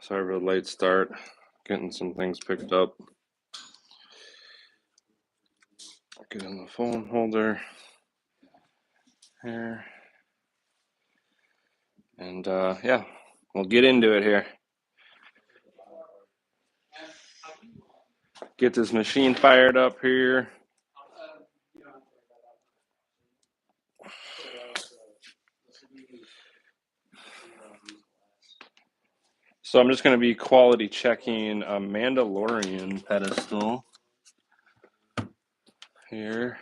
Sorry for the late start. Getting some things picked up. Get in the phone holder here. And yeah, we'll get into it here. Get this machine fired up here. So I'm just going to be quality checking a Mandalorian pedestal here.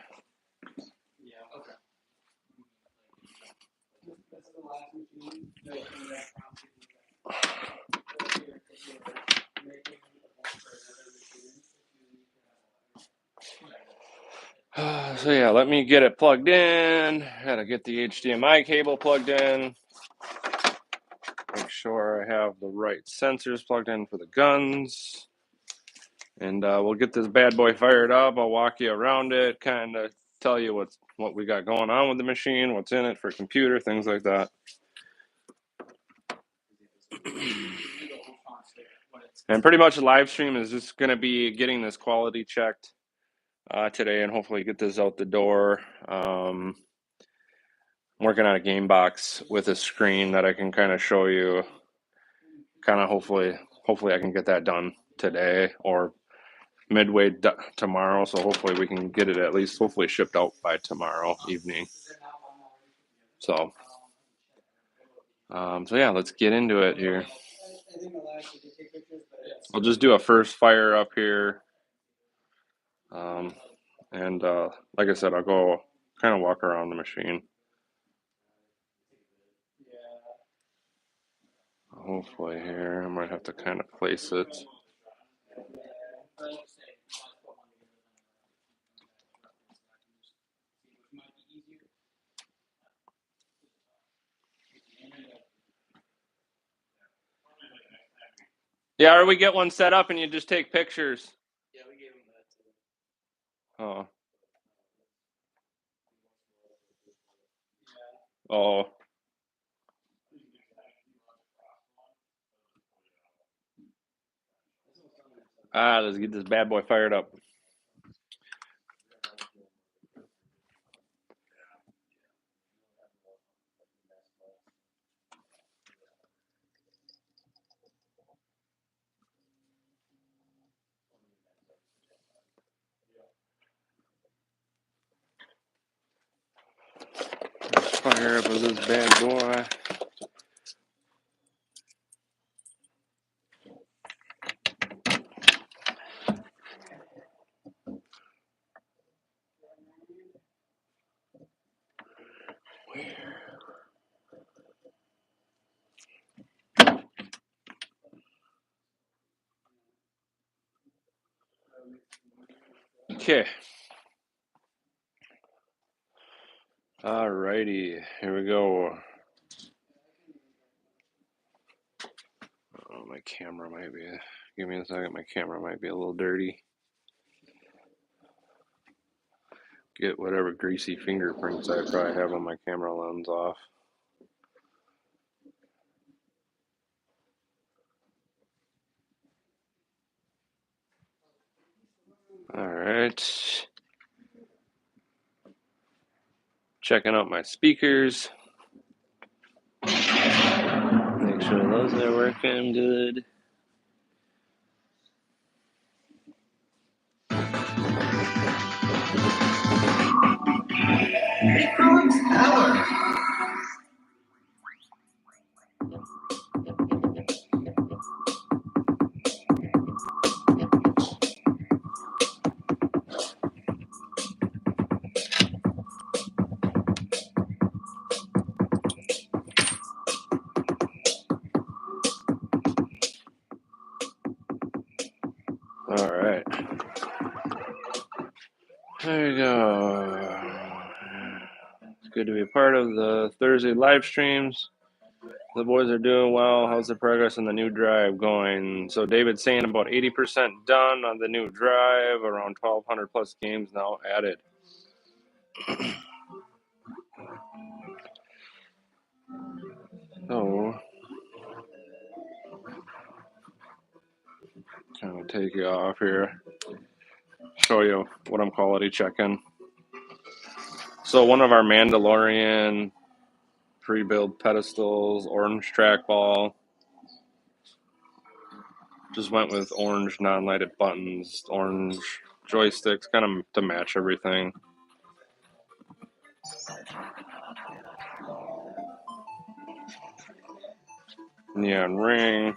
So yeah, let me get it plugged in. Gotta get the HDMI cable plugged in. Make sure I have the right sensors plugged in for the guns. And we'll get this bad boy fired up. I'll walk you around it, kind of tell you what we got going on with the machine, what's in it for computer, things like that. And pretty much the live stream is just going to be getting this quality checked today and hopefully get this out the door. I'm working on a game box with a screen that I can kind of show you. Kind of hopefully I can get that done today or midway tomorrow. So hopefully we can get it at least hopefully shipped out by tomorrow evening. So yeah, let's get into it here. I'll just do a first fire up here. And like I said, I'll go kind of walk around the machine. Hopefully here, I might have to kind of place it. Yeah, or we get one set up and you just take pictures. Yeah, we gave him that too. Oh. Let's get this bad boy fired up. Let's fire up with this bad boy. Okay. Alrighty, here we go. Oh, my camera might be. Give me a second. My camera might be a little dirty. Get whatever greasy fingerprints I probably have on my camera lens off. All right. Checking out my speakers. Make sure those are working good. All right. There you go. It's good to be a part of the Thursday live streams. The boys are doing well. How's the progress on the new drive going? So David's saying about 80% done on the new drive, around 1,200 plus games now added. So kind of take you off here, show you what I'm quality checking. So one of our Mandalorian pre-built pedestals, orange trackball. Just went with orange non-lighted buttons, orange joysticks, kind of to match everything. Neon ring,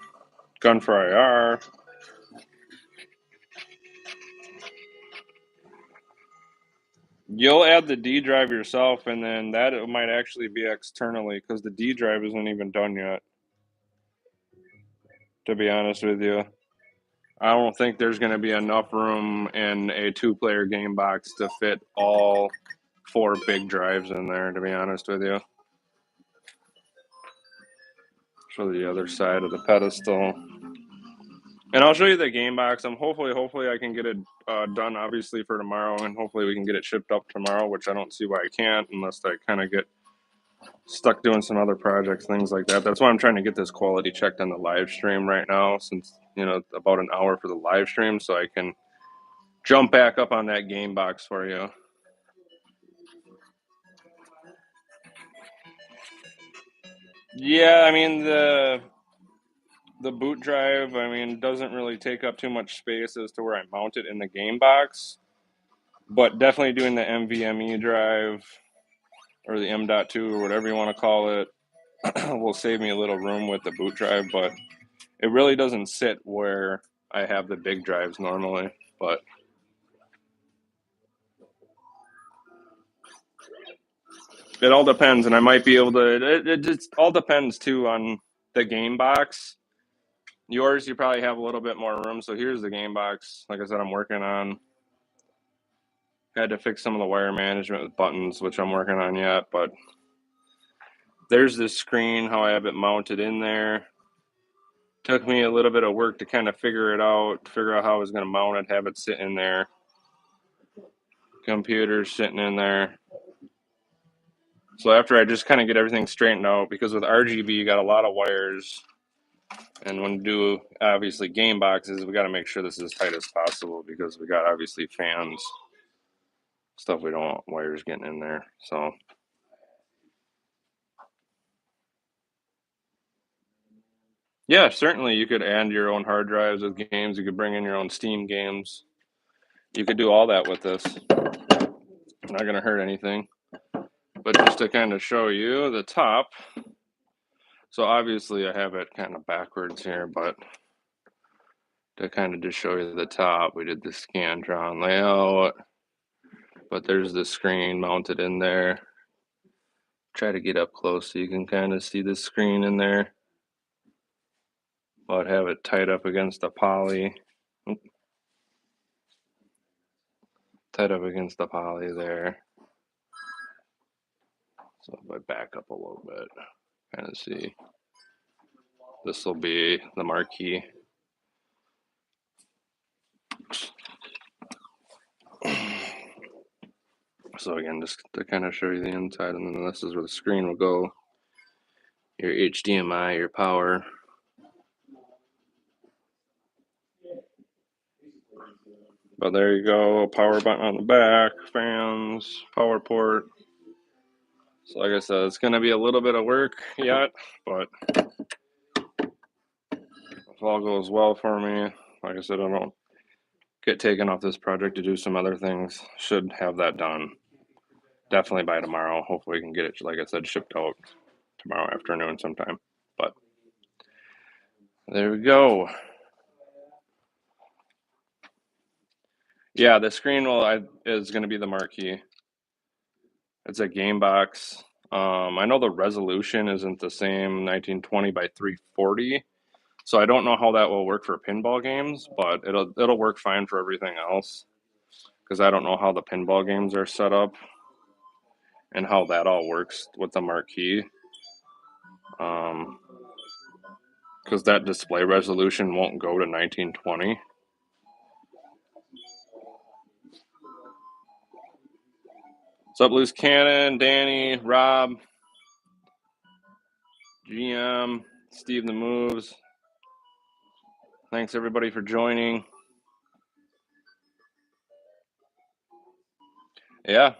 gun for IR. You'll add the D drive yourself, and then that might actually be externally because the D drive isn't even done yet. To be honest with you, I don't think there's going to be enough room in a 2-player game box to fit all 4 big drives in there, to be honest with you. Show the other side of the pedestal. And I'll show you the game box. Hopefully I can get it done, obviously, for tomorrow, and hopefully we can get it shipped up tomorrow, which I don't see why I can't unless I kind of get stuck doing some other projects, things like that. That's why I'm trying to get this quality checked on the live stream right now, since, about an hour for the live stream, so I can jump back up on that game box for you. Yeah, I mean, the boot drive, doesn't really take up too much space as to where I mount it in the game box, but definitely doing the NVMe drive or the M.2 or whatever you want to call it will save me a little room with the boot drive, but it really doesn't sit where I have the big drives normally. But it all depends, and I might be able to. It just all depends too on the game box. Yours, you probably have a little bit more room. So here's the game box. Like I said, I'm working on. Had to fix some of the wire management with buttons, which I'm working on yet. But there's this screen, how I have it mounted in there. Took me a little bit of work to kind of figure out how I was going to mount it, have it sit in there. Computer sitting in there. So after I just kind of get everything straightened out, because with RGB you got a lot of wires, and when we do obviously game boxes, we got to make sure this is as tight as possible because we got obviously fans, stuff we don't want wires getting in there. So yeah, certainly you could add your own hard drives with games. You could bring in your own Steam games. You could do all that with this. Not going to hurt anything. But just to kind of show you the top. So obviously I have it kind of backwards here, but to kind of just show you the top, we did the Scantron layout. But there's the screen mounted in there. Try to get up close so you can kind of see the screen in there. But have it tied up against the poly. Tied up against the poly there. So if I back up a little bit, kind of see. This will be the marquee. So again, just to kind of show you the inside, and then this is where the screen will go. Your HDMI, your power. But there you go, power button on the back, fans, power port. So like I said, it's going to be a little bit of work yet, but if all goes well for me, like I said, I don't get taken off this project to do some other things. Should have that done definitely by tomorrow. Hopefully we can get it, like I said, shipped out tomorrow afternoon sometime. But there we go. Yeah, the screen is going to be the marquee. It's a game box. I know the resolution isn't the same 1920 by 340, so I don't know how that will work for pinball games, but it'll work fine for everything else, because I don't know how the pinball games are set up and how that all works with the marquee. Because that display resolution won't go to 1920. What's up, Loose Cannon, Danny, Rob, GM, Steve the Moves. Thanks everybody for joining. Yeah,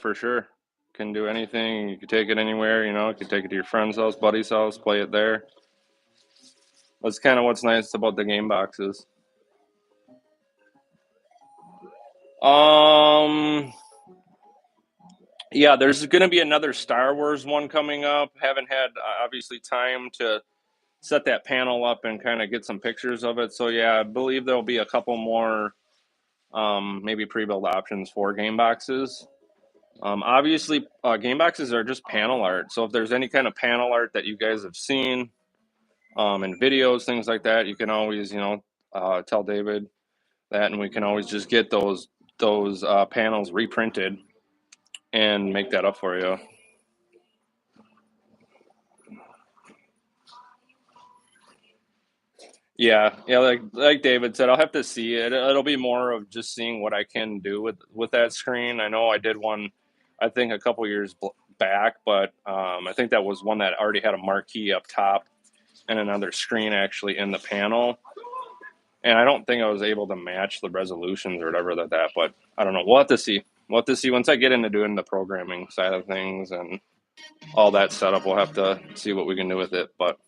for sure. Can do anything. You can take it anywhere, you know, you can take it to your friend's house, buddy's house, play it there. That's kind of what's nice about the game boxes. Yeah, there's going to be another Star Wars one coming up. Haven't had obviously time to set that panel up and kind of get some pictures of it. So yeah, I believe there'll be a couple more maybe pre-built options for game boxes. Obviously, game boxes are just panel art. So if there's any kind of panel art that you guys have seen in videos, things like that, you can always, you know, tell David that, and we can always just get those panels reprinted and make that up for you. Yeah, like David said, I'll have to see it. It'll be more of just seeing what I can do with that screen. I know I did one, I think a couple years back, but I think that was one that already had a marquee up top and another screen actually in the panel. And I don't think I was able to match the resolutions or whatever that. But I don't know. We'll have to see. We'll have to see once I get into doing the programming side of things and all that setup. We'll have to see what we can do with it. But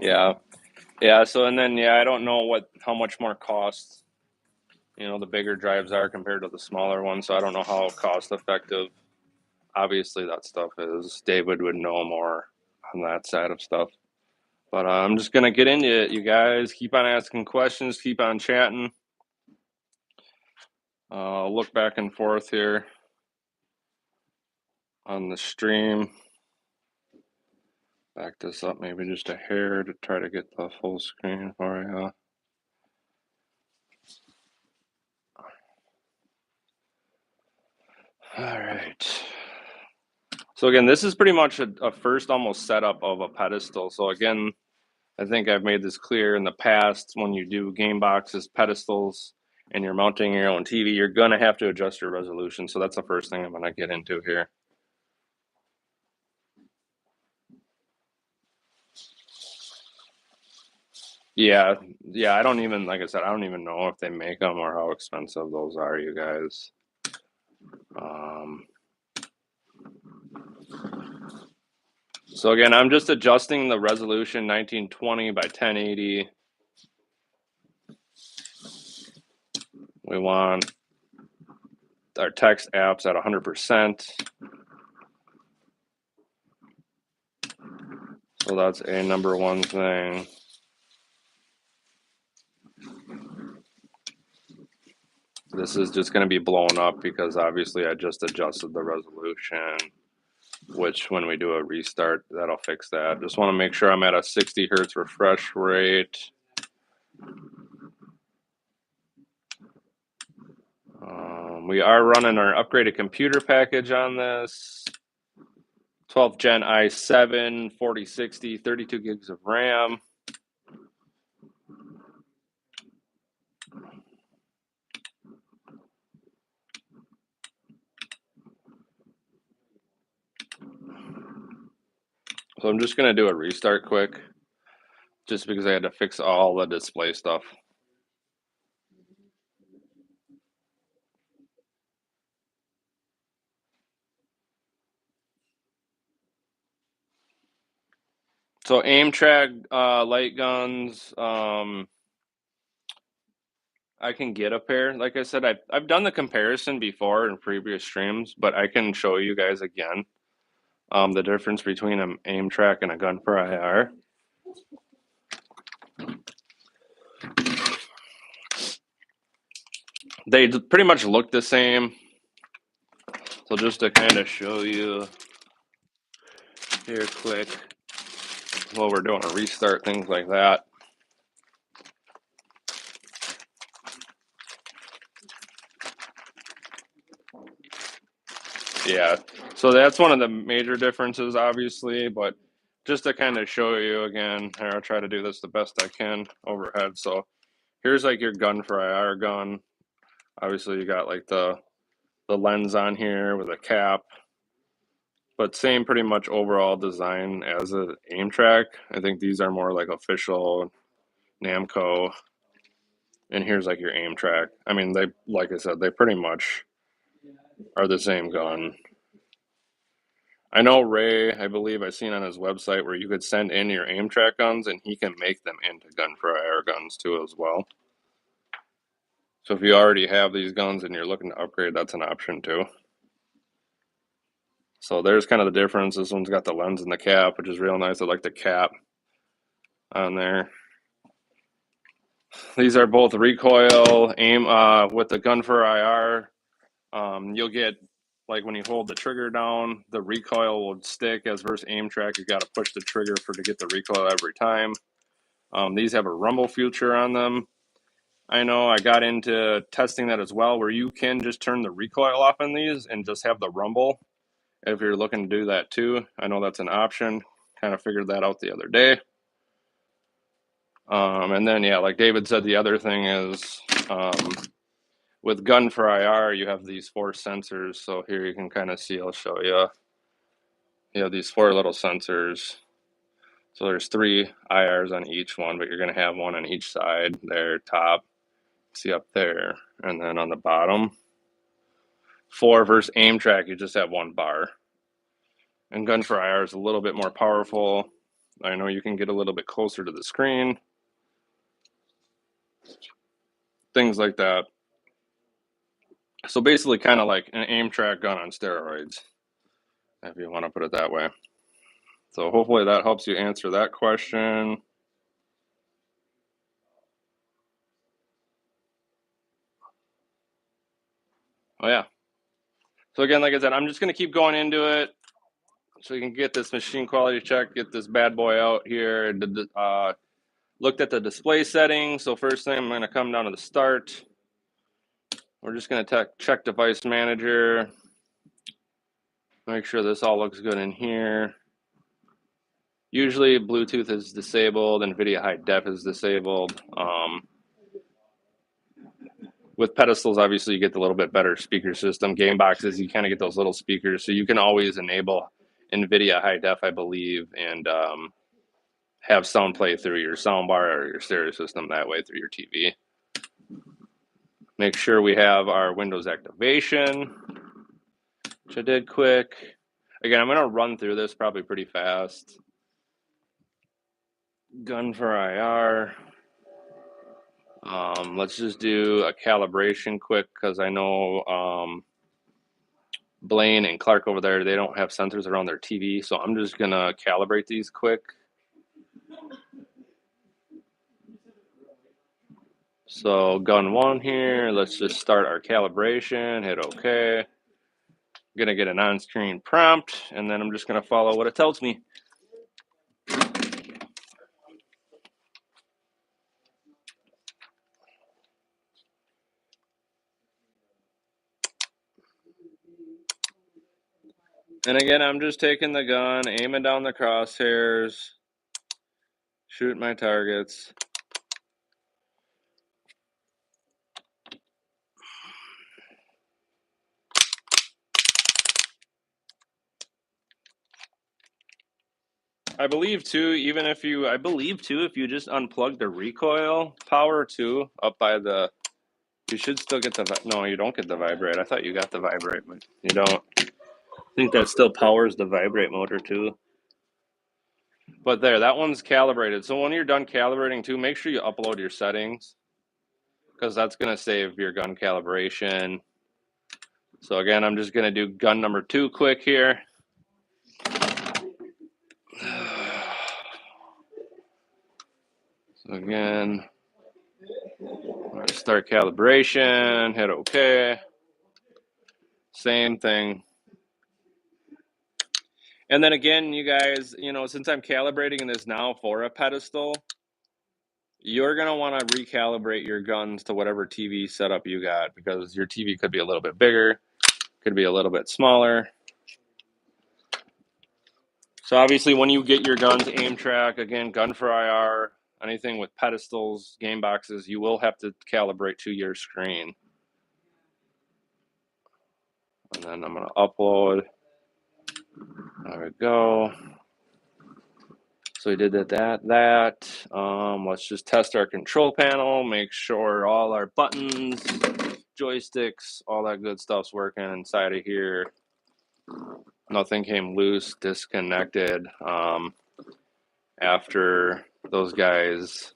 yeah. So and then I don't know how much more cost, you know, the bigger drives are compared to the smaller ones. So I don't know how cost effective. Obviously, that stuff is. David would know more on that side of stuff. But I'm just gonna get into it. You guys keep on asking questions, keep on chatting. I'll look back and forth here on the stream. Back this up maybe just a hair to try to get the full screen for you. All right. So again, this is pretty much a first almost setup of a pedestal. So again, I think I've made this clear in the past. When you do game boxes, pedestals, and you're mounting your own TV, you're gonna have to adjust your resolution. So that's the first thing I'm gonna get into here. Yeah, I don't even, like I said, I don't even know if they make them or how expensive those are, you guys. So again, I'm just adjusting the resolution 1920 by 1080. We want our text apps at 100%. So that's a number one thing. This is just going to be blown up because obviously I just adjusted the resolution, which when we do a restart, that'll fix that. Just want to make sure I'm at a 60 hertz refresh rate. We are running our upgraded computer package on this. 12th Gen i7, 4060, 32 gigs of RAM. So I'm just going to do a restart quick, just because I had to fix all the display stuff. So aim track, light guns, I can get a pair. Like I said, I've done the comparison before in previous streams, but I can show you guys again the difference between an aim track and a gun for IR. They pretty much look the same. So just to kind of show you here quick while we're doing a restart, things like that. Yeah, so that's one of the major differences, obviously, but just to kind of show you again, here, I'll try to do this the best I can overhead. So Here's like your gun for IR gun. Obviously you got like the lens on here with a cap, but same pretty much overall design as a aim track. I think these are more like official Namco. And here's like your aim track. I mean, they, like I said, they pretty much are the same gun. I know Ray, I believe I've seen on his website where you could send in your aim track guns and he can make them into gun for IR guns too as well. So if you already have these guns and you're looking to upgrade, that's an option too. So there's kind of the difference. This one's got the lens and the cap, which is real nice. I like the cap on there. These are both recoil aim with the gun for IR. You'll get, like when you hold the trigger down, the recoil will stick. As versus aim track, you got to push the trigger to get the recoil every time. These have a rumble feature on them. I know I got into testing that as well, where you can just turn the recoil off on these and just have the rumble if you're looking to do that too. I know that's an option. Kind of figured that out the other day. And then, yeah, like David said, the other thing is with gun for IR, you have these 4 sensors. So here you can kind of see, I'll show you. You have these 4 little sensors. So there's 3 IRs on each one, but you're going to have one on each side there, top. See up there. And then on the bottom, 4 versus aim track, you just have 1 bar. And gun for IR is a little bit more powerful. I know you can get a little bit closer to the screen. Things like that. So basically kind of like an aim track gun on steroids, if you want to put it that way. So hopefully that helps you answer that question. Oh yeah. So again, like I said, I'm just going to keep going into it so you can get this machine quality check, get this bad boy out here. Looked at the display settings. So first thing, I'm going to come down to the start. We're just going to check device manager. Make sure this all looks good in here. Usually Bluetooth is disabled and NVIDIA High Def is disabled. With pedestals, obviously you get the little bit better speaker system. Game boxes, you kind of get those little speakers. So you can always enable NVIDIA High Def, I believe, and have sound play through your soundbar or your stereo system that way through your TV. Make sure we have our Windows activation, which I did quick. Again, I'm going to run through this probably pretty fast. Gun for IR. Let's just do a calibration quick because I know Blaine and Clark over there, they don't have sensors around their TV. So I'm just going to calibrate these quick. So gun 1 here, let's just start our calibration, hit OK. I'm going to get an on-screen prompt, and then I'm just going to follow what it tells me. And again, I'm just taking the gun, aiming down the crosshairs, shooting my targets. I believe too, if you just unplug the recoil power too, up by the, you should still get the, no, you don't get the vibrate. I thought you got the vibrate, but you don't. I think that still powers the vibrate motor too. But there, that one's calibrated. So when you're done calibrating too, make sure you upload your settings because that's going to save your gun calibration. So again, I'm just going to do gun number 2 quick here. So again, start calibration, hit OK. Same thing. And then again, you guys, since I'm calibrating this now for a pedestal, you're going to want to recalibrate your guns to whatever TV setup you got because your TV could be a little bit bigger, could be a little bit smaller. So obviously when you get your guns aim track, again, gun for IR, anything with pedestals, game boxes, you will have to calibrate to your screen. And then I'm going to upload. There we go. So we did that. Let's just test our control panel, make sure all our buttons, joysticks, all that good stuff's working inside of here. Nothing came loose, disconnected after those guys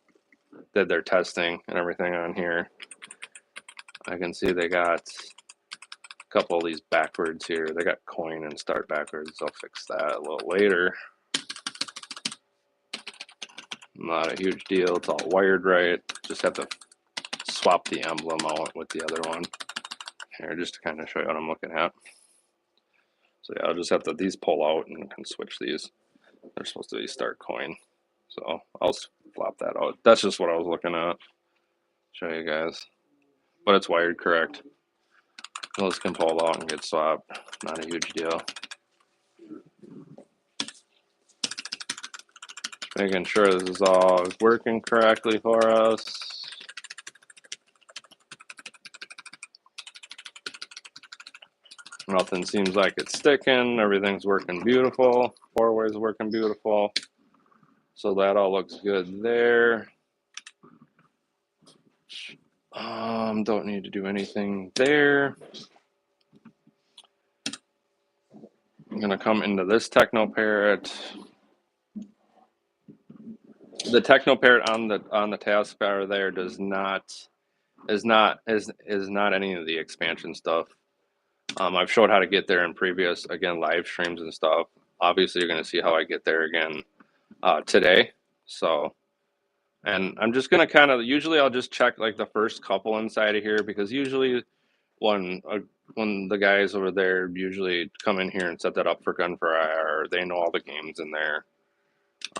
did their testing and everything on here. I can see they got a couple of these backwards here. They got coin and start backwards. I'll fix that a little later. Not a huge deal. It's all wired right. Just have to swap the emblem out with the other one here just to kind of show you what I'm looking at. So yeah, I'll just have to, these pull out and can switch these. They're supposed to be start coin. So I'll flop that out. That's just what I was looking at. Show you guys. But it's wired correct. Those can pull out and get swapped. Not a huge deal. Making sure this is all working correctly for us. Nothing seems like it's sticking. Everything's working beautiful. Four-way's working beautiful. So that all looks good there. Don't need to do anything there. I'm gonna come into this Technoparrot. The Technoparrot on the taskbar there is not any of the expansion stuff. I've showed how to get there in previous, again, live streams and stuff. Obviously, you're going to see how I get there again today. So, and I'm just going to kind of, usually I'll just check like the first couple inside of here, because usually when the guys over there usually come in here and set that up for Gunfire, they know all the games in there.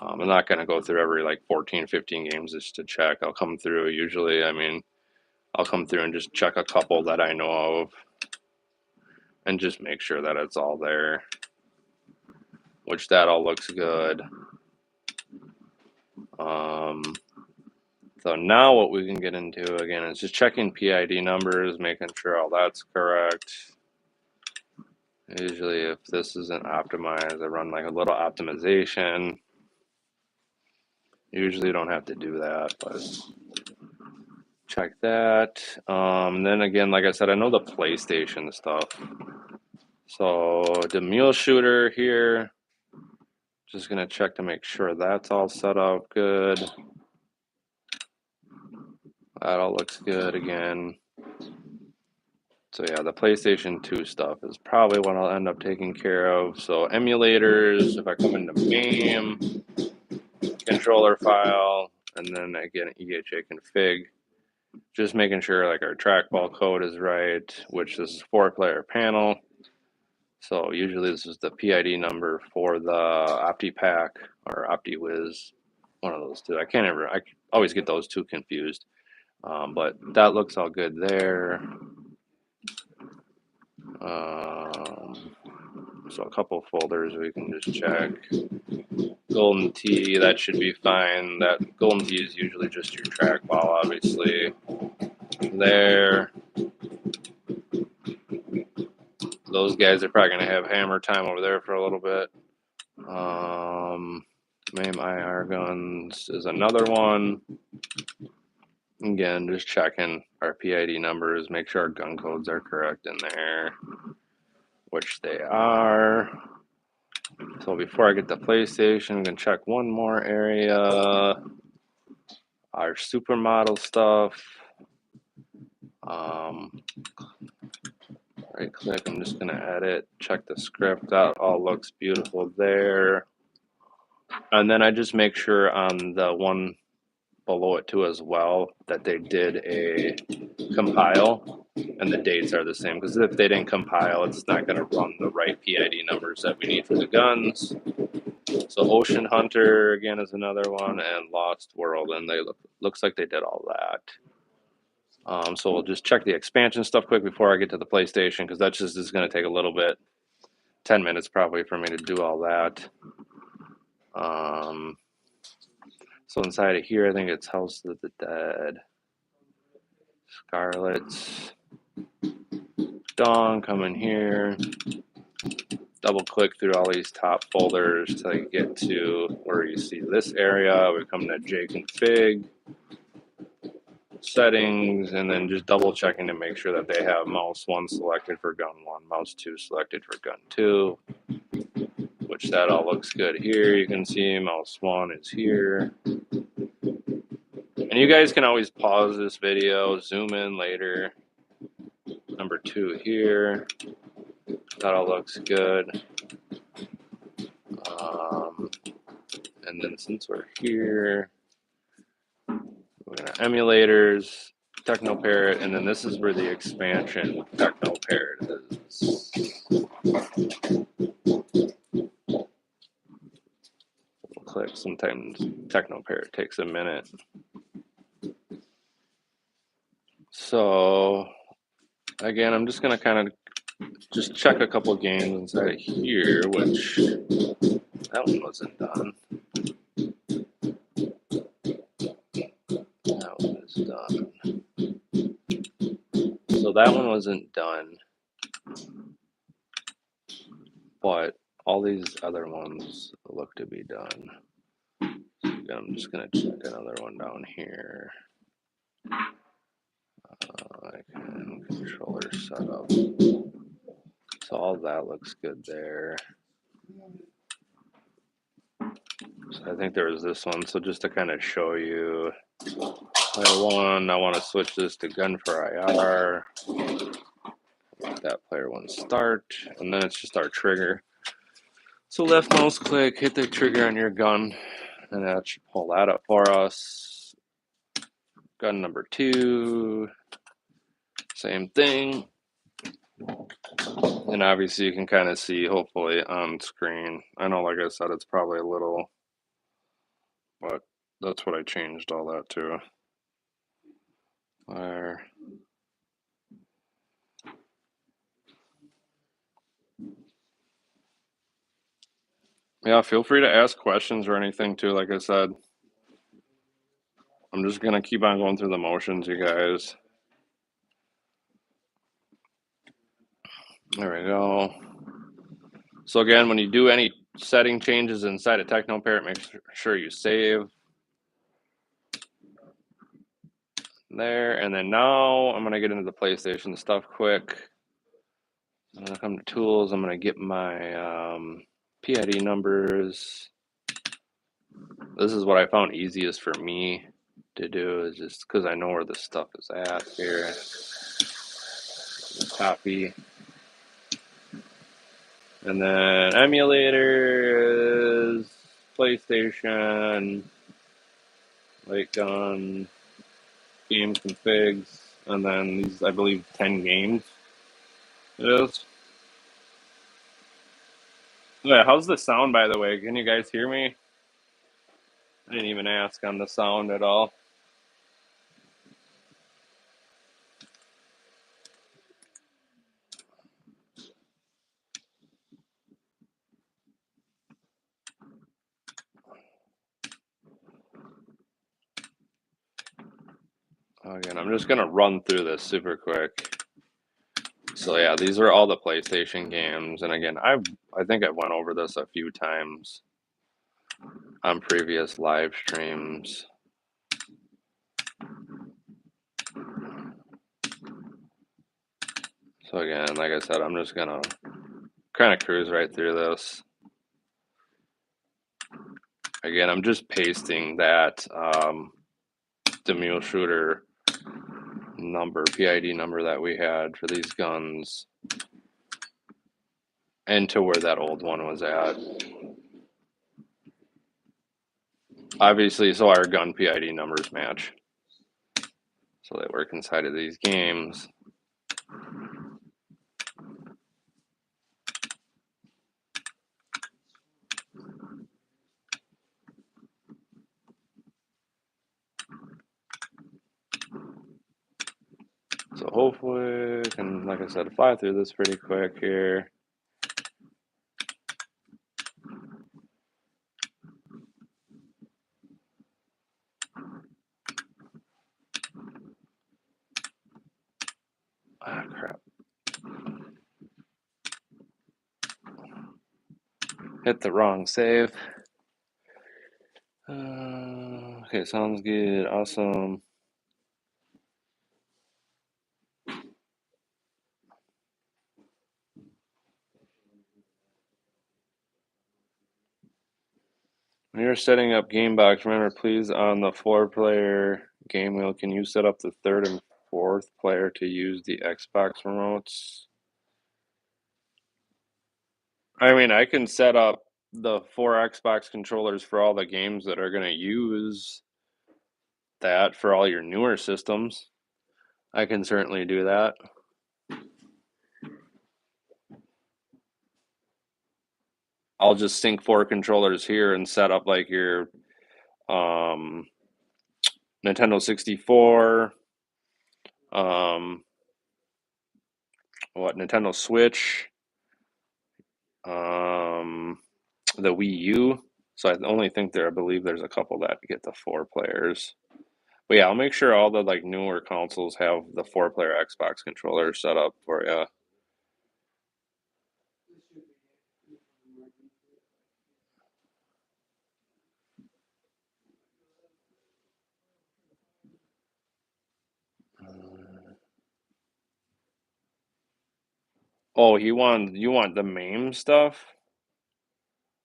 I'm not going to go through every like 14, 15 games just to check. I'll come through usually, I'll come through and just check a couple that I know of and just make sure that it's all there, which that all looks good. So now what we can get into again is just checking PID numbers, making sure all that's correct. Usually if this isn't optimized, I run like a little optimization. Usually you don't have to do that, but check that. Then again, like I said, I know the PlayStation stuff. So the mule shooter here, just gonna check to make sure that's all set up good. That all looks good again. So yeah, the PlayStation 2 stuff is probably what I'll end up taking care of. So emulators, if I come into MAME, controller file, and then again EHA config, just making sure like our trackball code is right, which this is 4-player panel. So usually this is the PID number for the OptiPack or OptiWiz, one of those two. I always get those two confused. But that looks all good there. So a couple folders we can just check. Golden Tee, that should be fine. That Golden Tee is usually just your trackball, obviously. There. Those guys are probably going to have hammer time over there for a little bit. MAME IR guns is another one. Again, just checking our PID numbers, make sure our gun codes are correct in there, which they are. So before I get the PlayStation, I'm going to check one more area. Our supermodel stuff. Right click, I'm just going to edit, check the script. That all looks beautiful there. And then I just make sure on the one below it too as well that they did a compile and the dates are the same, because if they didn't compile, it's not going to run the right PID numbers that we need for the guns. So Ocean Hunter again is another one, and Lost World, and they looks like they did all that. So we'll just check the expansion stuff quick before I get to the PlayStation, because that just is going to take a little bit, 10 minutes probably for me to do all that. So inside of here, I think it's House of the Dead. Scarlet's Dawn, come in here. Double click through all these top folders till you get to where you see this area. We come to JConfig, settings, and then just double checking to make sure that they have mouse 1 selected for gun 1, mouse 2 selected for gun 2, which that all looks good here. You can see mouse 1 is here. And you guys can always pause this video, zoom in later. Number 2 here. That all looks good. And then since we're here, we're going to emulators, TechnoParrot, and then this is where the expansion TechnoParrot is. Click. Sometimes TechnoParrot takes a minute. So again, I'm just going to kind of just check a couple games inside of here, which that one wasn't done. That one is done. So that one wasn't done, but all these other ones look to be done. So again, I'm just going to check another one down here. Controller setup. So all that looks good there. So I think there was this one. So just to kind of show you, player 1, I want to switch this to gun for IR. That player 1 start, and then it's just our trigger. So left mouse click, hit the trigger on your gun, and that should pull that up for us. Gun number 2, same thing. And obviously you can kind of see, hopefully, on screen. I know, like I said, it's probably a little, but that's what I changed all that to. There. Yeah, feel free to ask questions or anything too, like I said. I'm just going to keep on going through the motions, you guys. There we go. So again, when you do any setting changes inside of TechnoParrot, make sure you save. There, and then now I'm going to get into the PlayStation stuff quick. I'm going to come to tools. I'm going to get my PID numbers. This is what I found easiest for me to do, is just because I know where this stuff is at here. Copy. And then emulator is PlayStation, light gun, game configs, and then these, I believe, 10 games it is. Yeah, how's the sound, by the way? Can you guys hear me? I didn't even ask on the sound at all. Again, I'm just gonna run through this super quick. So yeah, these are all the PlayStation games, and again, I think I went over this a few times on previous live streams. So again, like I said, I'm just gonna kind of cruise right through this. Again, I'm just pasting that Demule Shooter number, PID number that we had for these guns into where that old one was at. Obviously, so our gun PID numbers match. So they work inside of these games. So hopefully I can, like I said, fly through this pretty quick here. Ah, crap. Hit the wrong save. Okay, sounds good. Awesome. When you're setting up GameBox, remember, please, on the 4-player game wheel, can you set up the 3rd and 4th player to use the Xbox remotes? I mean, I can set up the 4 Xbox controllers for all the games that are going to use that for all your newer systems. I can certainly do that. I'll just sync 4 controllers here and set up like your Nintendo 64, Nintendo Switch, the Wii U. So I only think I believe there's a couple that get the 4 players. But yeah, I'll make sure all the like newer consoles have the 4-player Xbox controller set up for you. Oh, you want the MAME stuff?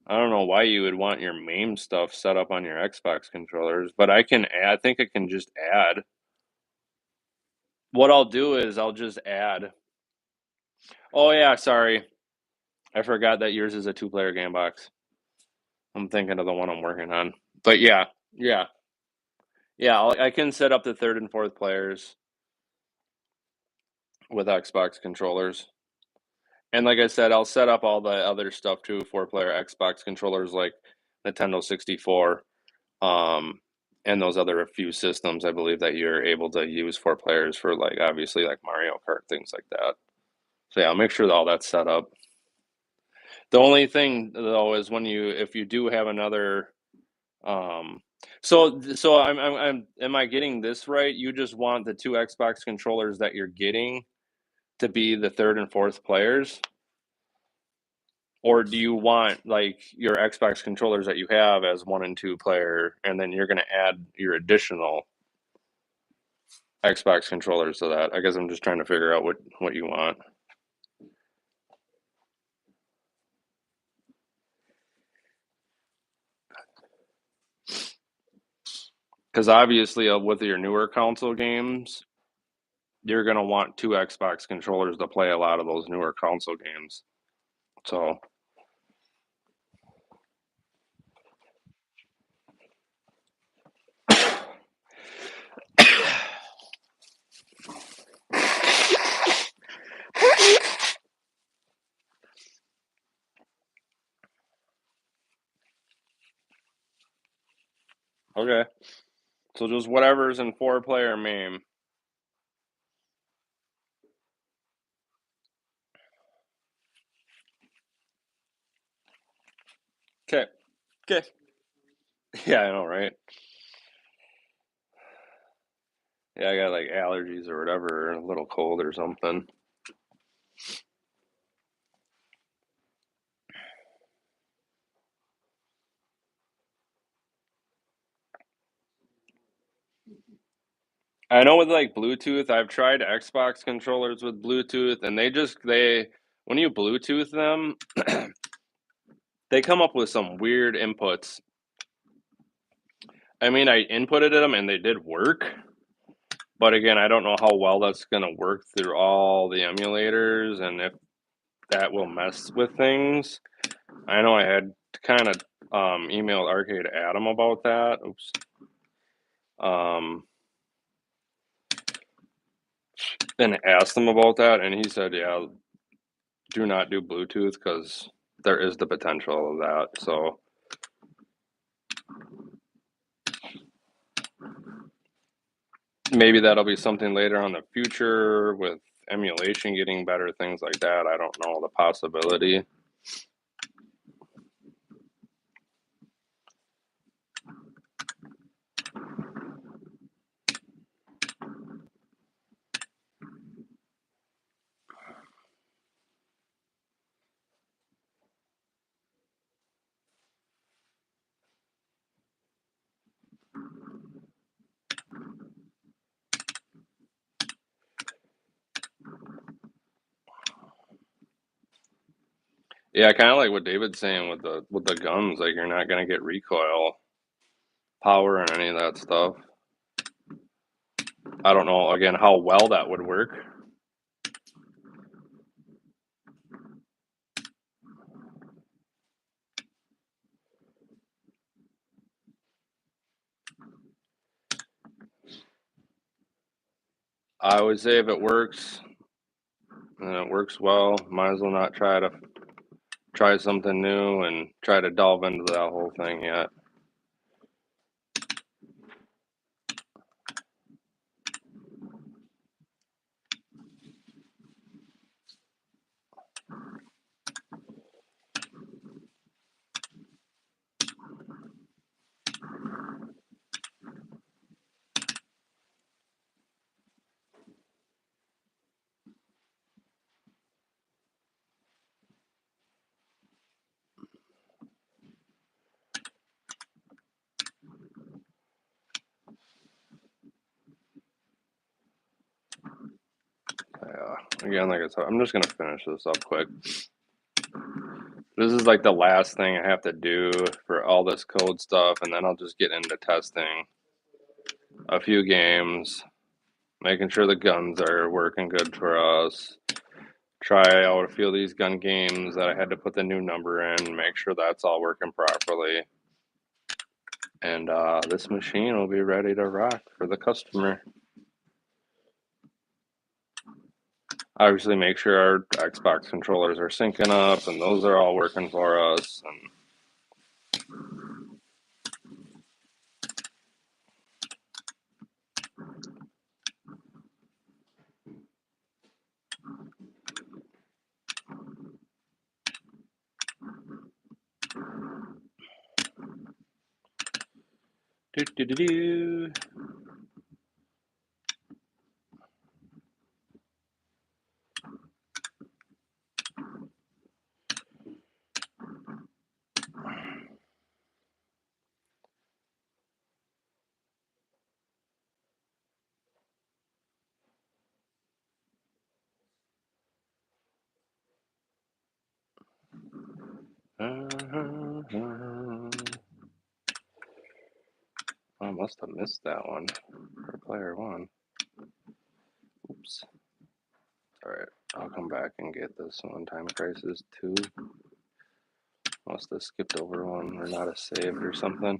I don't know why you would want your MAME stuff set up on your Xbox controllers, but I think I can just add. What I'll do is I'll just add. Oh yeah, sorry. I forgot that yours is a 2-player game box. I'm thinking of the one I'm working on. But yeah. I can set up the 3rd and 4th players with Xbox controllers. And like I said, I'll set up all the other stuff too, 4-player Xbox controllers like Nintendo 64, and those other few systems. I believe that you're able to use 4 players for, like, obviously like Mario Kart, things like that. So yeah, I'll make sure that all that's set up. The only thing though is if you do have another, so am I getting this right? You just want the 2 Xbox controllers that you're getting to be the 3rd and 4th players? Or do you want like your Xbox controllers that you have as 1 and 2 player, and then you're gonna add your additional Xbox controllers to that? I guess I'm just trying to figure out what you want. Because obviously, with your newer console games, you're gonna want 2 Xbox controllers to play a lot of those newer console games. So okay, so just whatever's in 4-player MAME. Okay, okay. Yeah, I know, right? Yeah, I got like allergies or whatever, a little cold or something. I know with like Bluetooth, I've tried Xbox controllers with Bluetooth, and they when you Bluetooth them, they come up with some weird inputs. I mean, I inputted them and they did work, but again, I don't know how well that's gonna work through all the emulators and if that will mess with things. I know I had kind of emailed Arcade Adam about that. Oops. And asked him about that, and he said, "Yeah, do not do Bluetooth because there is the potential of that." So maybe that'll be something later on in the future with emulation getting better, things like that. I don't know the possibility. Yeah, kind of like what David's saying with the guns. Like you're not gonna get recoil power and any of that stuff. I don't know again how well that would work. I would say if it works and it works well, might as well not try something new and try to delve into that whole thing yet. Yeah. Again, like I said, I'm just gonna finish this up quick. This is like the last thing I have to do for all this code stuff, and then I'll just get into testing a few games, making sure the guns are working good for us. Try out a few of these gun games that I had to put the new number in, make sure that's all working properly. And this machine will be ready to rock for the customer. Obviously, make sure our Xbox controllers are syncing up and those are all working for us. And do do do do. I must have missed that one for player one. Oops. Alright, I'll come back and get this one. Time Crisis 2. Must have skipped over one or not a saved or something.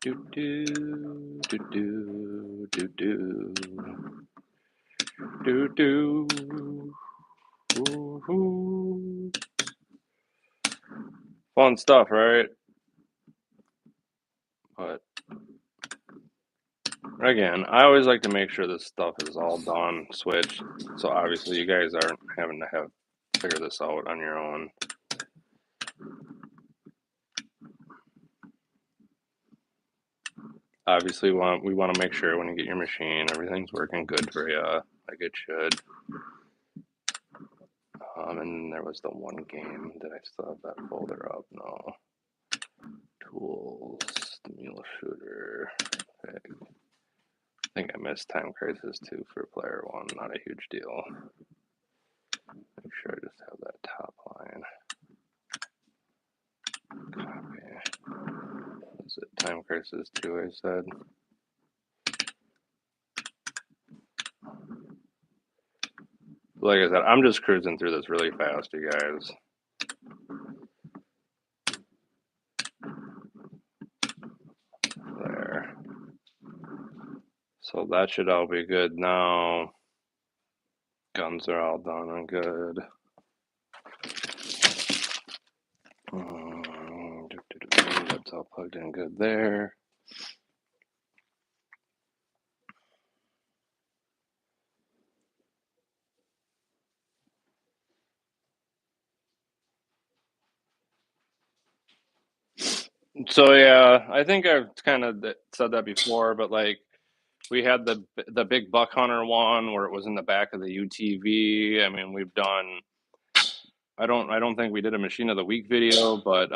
Do do do do do do do do. Woo-hoo. Fun stuff, right? But again, I always like to make sure this stuff is all done, switched. So obviously you guys aren't having to figure this out on your own. Obviously, we want to make sure when you get your machine, everything's working good for you, like it should. And there was the one game. Did I still have that folder up? No. Tools, Mule Shooter. Okay. I think I missed Time Crisis 2 for player one. Not a huge deal. Make sure I just have that top line. Copy. Is it Time Crisis 2 I said? Like I said, I'm just cruising through this really fast, you guys. There. So that should all be good now. Guns are all done and good. That's all plugged in good there. So yeah, I think I've kind of said that before, but like we had the big buck hunter one where it was in the back of the UTV. I mean, we've done. I don't think we did a machine of the week video, but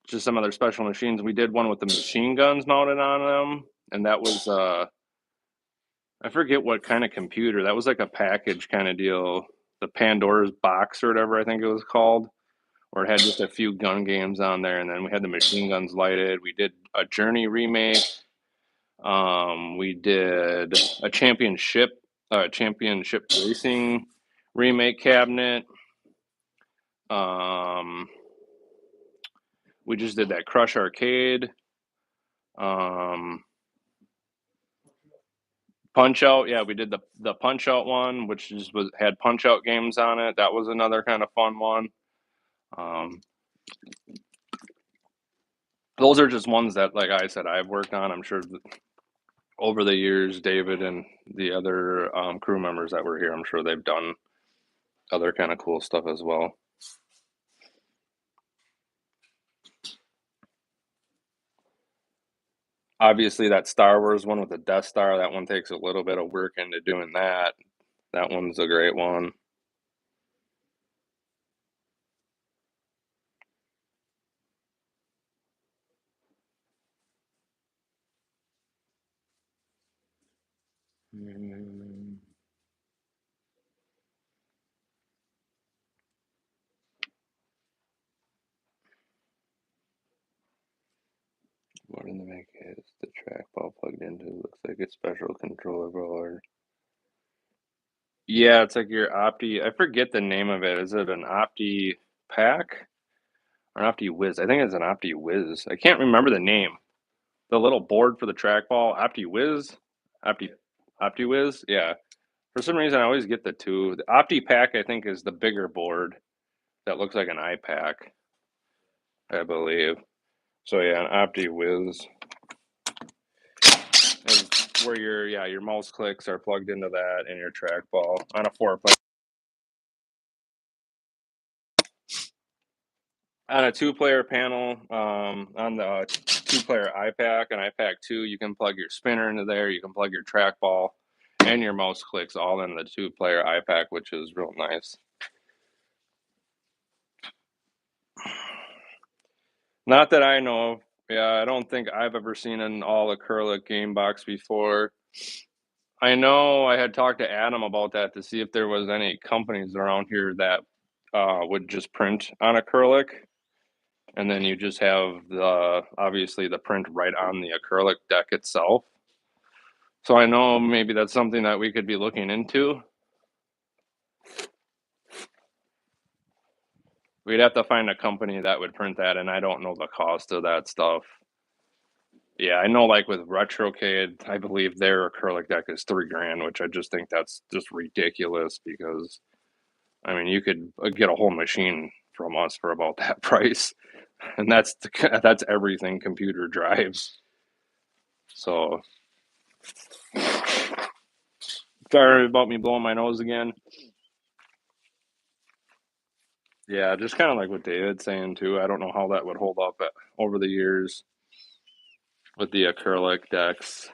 just some other special machines. We did one with the machine guns mounted on them, and that was I forget what kind of computer. That was like a package kind of deal. The Pandora's box or whatever I think it was called, where it had just a few gun games on there, and then we had the machine guns lighted. We did a Journey remake. We did a championship racing remake cabinet. We just did that Crush Arcade. Punch Out, yeah, we did the Punch Out one, which just had Punch Out games on it. That was another kind of fun one. Those are just ones that, like I said, I've worked on. I'm sure that over the years, David and the other crew members that were here, I'm sure they've done other kind of cool stuff as well. Obviously, that Star Wars one with the Death Star, that one takes a little bit of work into doing that. That one's a great one. What in the make is the trackball plugged into? Looks like a special controller board. Yeah, it's like your Opti. I forget the name of it. Is it an Opti Pack or an Opti Whiz? I think it's an Opti Whiz. I can't remember the name. The little board for the trackball, Opti Whiz, Opti Whiz. Yeah. For some reason, I always get the two. The Opti Pack, I think, is the bigger board that looks like an iPack, I believe. So yeah, an Opti Whiz is where your mouse clicks are plugged into that and your trackball on a 4-player. On a 2-player panel, on the 2-player iPack and iPack 2, you can plug your spinner into there. You can plug your trackball and your mouse clicks all in the 2-player iPack, which is real nice. Not that I know of. Yeah, I don't think I've ever seen an all acrylic game box before. I know I had talked to Adam about that to see if there was any companies around here that would just print on acrylic, and then you just have obviously the print right on the acrylic deck itself. So I know maybe that's something that we could be looking into. We'd have to find a company that would print that, and I don't know the cost of that stuff. Yeah, I know, like with Retrocade, I believe their acrylic deck is $3,000, which I just think that's just ridiculous because, I mean, you could get a whole machine from us for about that price, and that's everything computer drives. So, sorry about me blowing my nose again. Yeah, just kind of like what David's saying too. I don't know how that would hold up over the years with the acrylic decks.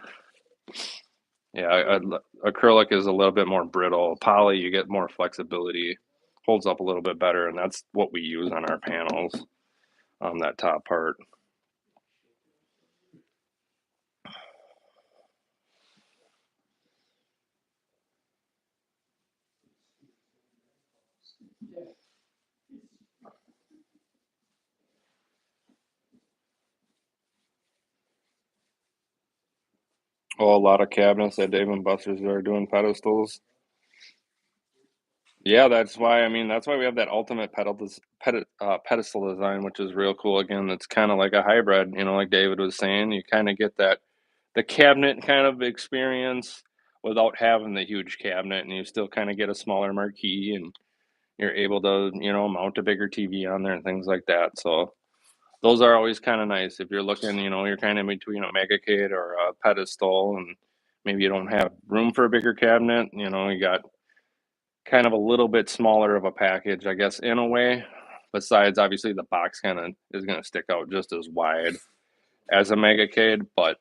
Yeah, acrylic is a little bit more brittle. Poly, you get more flexibility, holds up a little bit better, and that's what we use on our panels on that top part. Oh, a lot of cabinets that Dave and Buster's are doing pedestals. Yeah, that's why. I mean, that's why we have that ultimate pedestal design, which is real cool. Again, it's kind of like a hybrid. You know, like David was saying, you kind of get the cabinet kind of experience without having the huge cabinet, and you still kind of get a smaller marquee, and you're able to mount a bigger TV on there and things like that. So those are always kind of nice if you're looking. You're kind of between a Megacade or a pedestal, and maybe you don't have room for a bigger cabinet. You got kind of a little bit smaller of a package, I guess, in a way. Besides, obviously, the box kind of is going to stick out just as wide as a Megacade, but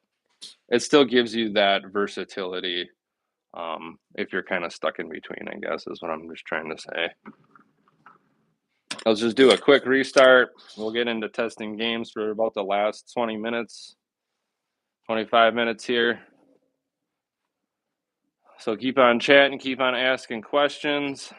it still gives you that versatility if you're kind of stuck in between, I guess, is what I'm just trying to say. Let's just do a quick restart. We'll get into testing games for about the last 20 minutes, 25 minutes here. So keep on chatting, keep on asking questions.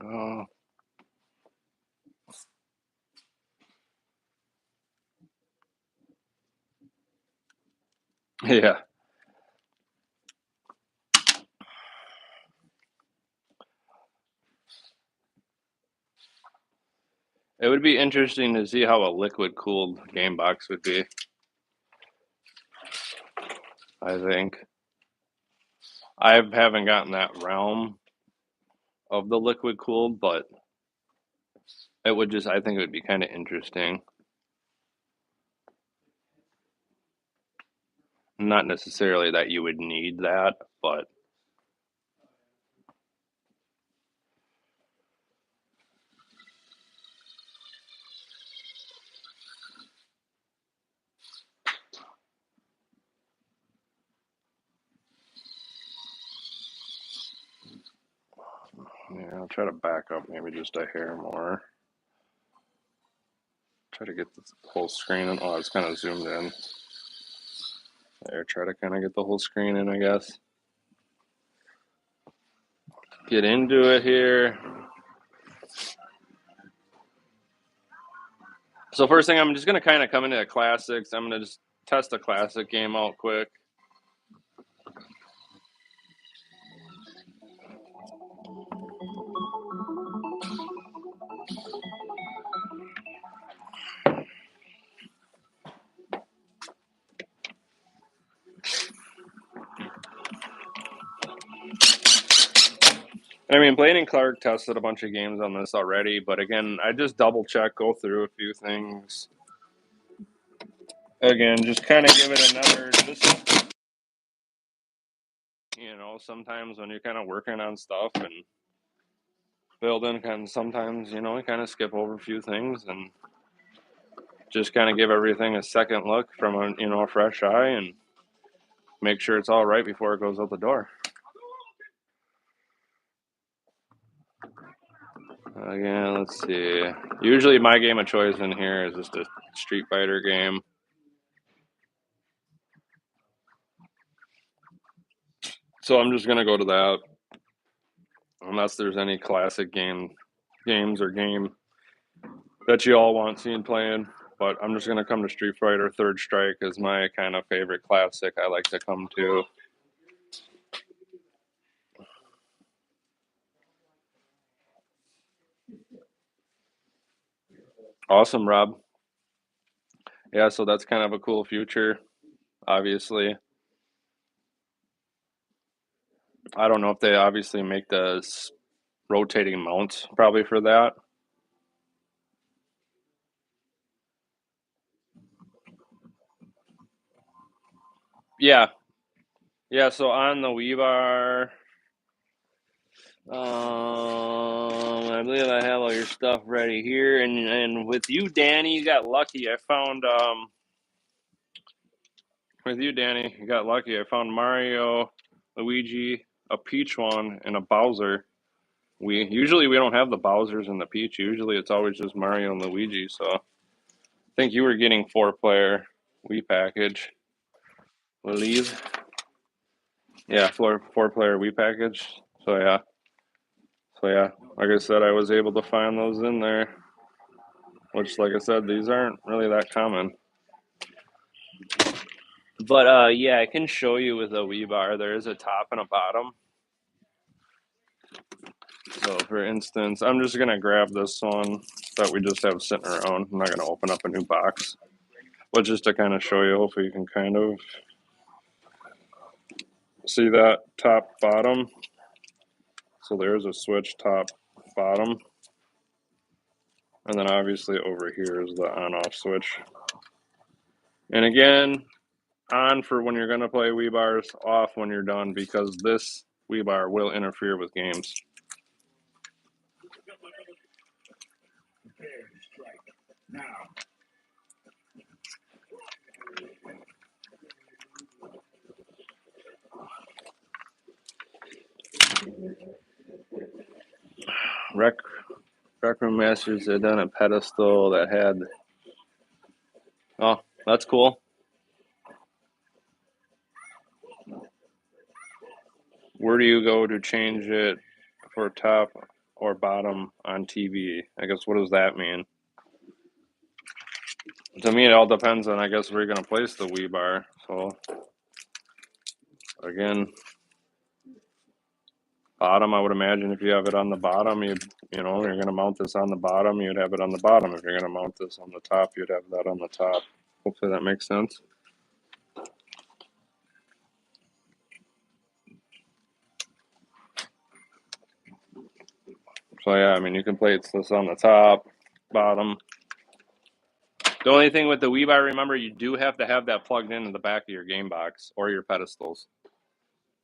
Oh, yeah. It would be interesting to see how a liquid cooled game box would be, I think. I haven't gotten that realm of the liquid cooled, but it would just, I think it would be kind of interesting. Not necessarily that you would need that, but yeah, I'll try to back up maybe just a hair more. Try to get the whole screen in. Oh, it's kind of zoomed in. There, try to kind of get the whole screen in, I guess. Get into it here. So first thing, I'm just going to kind of come into the classics. I'm going to just test a classic game out quick. I mean, Blaine and Clark tested a bunch of games on this already, but again, I just double check, go through a few things. Again, just kind of give it another, just, you know, sometimes when you're kind of working on stuff and building, kind of sometimes, you know, you kind of skip over a few things and just kind of give everything a second look from a, you know, a fresh eye and make sure it's all right before it goes out the door. Again, let's see. Usually my game of choice in here is just a Street Fighter game. So I'm just going to go to that. Unless there's any classic games or game that you all want seen playing. But I'm just going to come to Street Fighter Third Strike as my kind of favorite classic I like to come to. Awesome, Rob. Yeah, so that's kind of a cool future, obviously. I don't know if they obviously make the rotating mounts probably for that. Yeah. Yeah, so on the Wii bar, I believe I have all your stuff ready here, and with you, Danny, you got lucky. I found with you, Danny, you got lucky. I found Mario, Luigi, a Peach one, and a Bowser. We usually we don't have the Bowsers and the Peach. Usually it's always just Mario and Luigi. So I think you were getting 4-player Wii package. Believe. Yeah, four-player Wii package. So yeah. So yeah, like I said, I was able to find those in there. Which, like I said, these aren't really that common. But yeah, I can show you with a Wii bar. There is a top and a bottom. So, for instance, I'm just gonna grab this one that we just have sitting around. I'm not gonna open up a new box, but just to kind of show you. Hopefully, you can kind of see that top bottom. So there's a switch top, bottom. And then obviously over here is the on-off switch. And again, on for when you're going to play Wii bars, off when you're done, because this Wii bar will interfere with games. Rec Room Masters had done a pedestal that had. Oh, that's cool. Where do you go to change it for top or bottom on TV? I guess, what does that mean? To me, it all depends on, I guess, where you're going to place the Wii bar. So, again, bottom, I would imagine if you have it on the bottom, you're going to mount this on the bottom, you'd have it on the bottom. If you're going to mount this on the top, you'd have that on the top. Hopefully that makes sense. So yeah, I mean, you can place this on the top, bottom. The only thing with the Wii bar, remember, you do have to have that plugged in the back of your game box or your pedestals.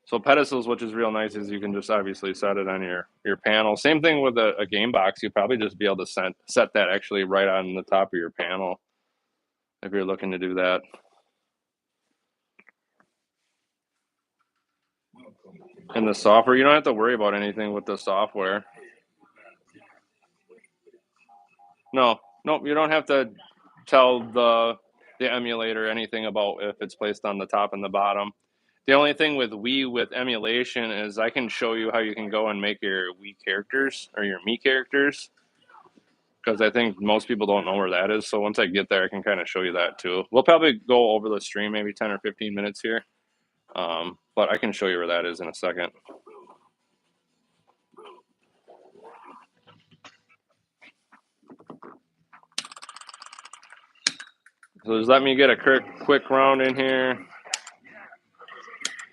So pedestals, which is real nice, is you can just obviously set it on your panel. Same thing with a game box. You'll probably just be able to set that actually right on the top of your panel if you're looking to do that. And the software, you don't have to worry about anything with the software. No, you don't have to tell the emulator anything about if it's placed on the top and the bottom. The only thing with Wii with emulation is I can show you how you can go and make your Wii characters or your Mii characters, because I think most people don't know where that is. So once I get there, I can kind of show you that too. We'll probably go over the stream maybe 10 or 15 minutes here, but I can show you where that is in a second. So just let me get a quick round in here.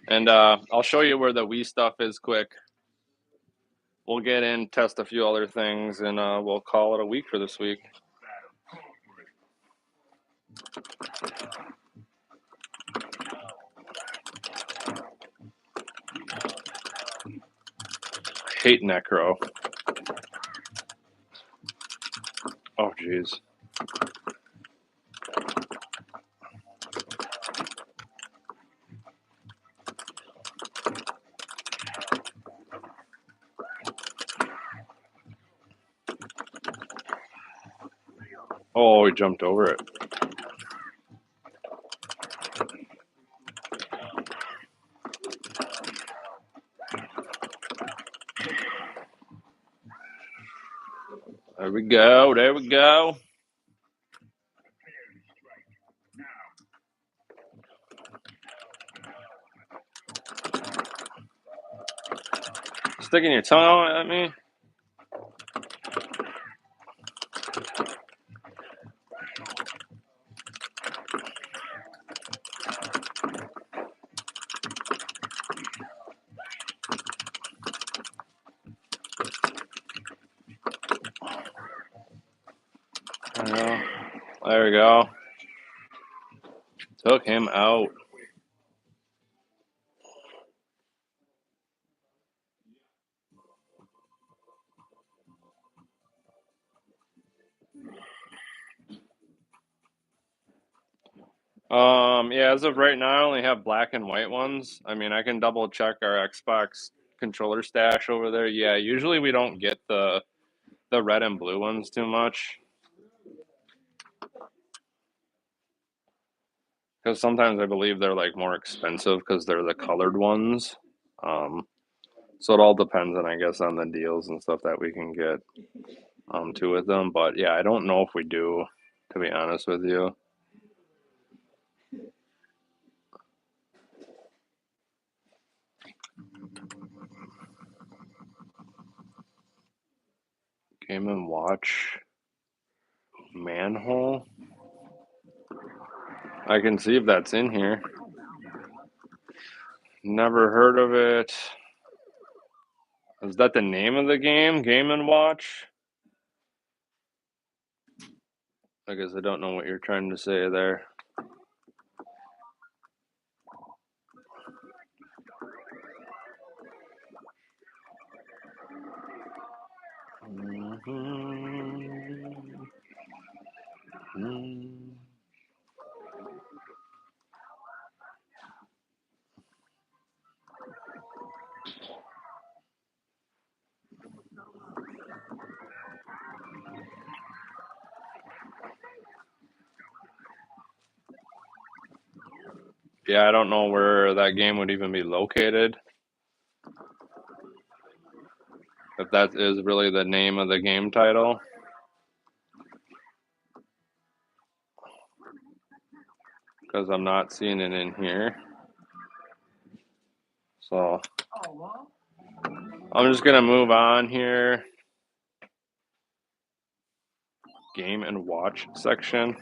And I'll show you where the Wii stuff is quick. We'll get in, test a few other things, and we'll call it a week for this week. I hate Necro. Oh, jeez. Oh, he jumped over it. There we go. There we go. Sticking your tongue out at me? There we go. Took him out. Yeah, as of right now, I only have black and white ones. I mean, I can double check our Xbox controller stash over there. Yeah, usually we don't get the red and blue ones too much, because sometimes I believe they're like more expensive because they're the colored ones. So it all depends on, I guess, on the deals and stuff that we can get to with them. But yeah, I don't know if we do, to be honest with you. Game and Watch Manhole. I can see if that's in here. Never heard of it. Is that the name of the game? Game and Watch? I guess I don't know what you're trying to say there. Yeah, I don't know where that game would even be located. If that is really the name of the game title. Because I'm not seeing it in here. So I'm just going to move on here. Game and Watch section.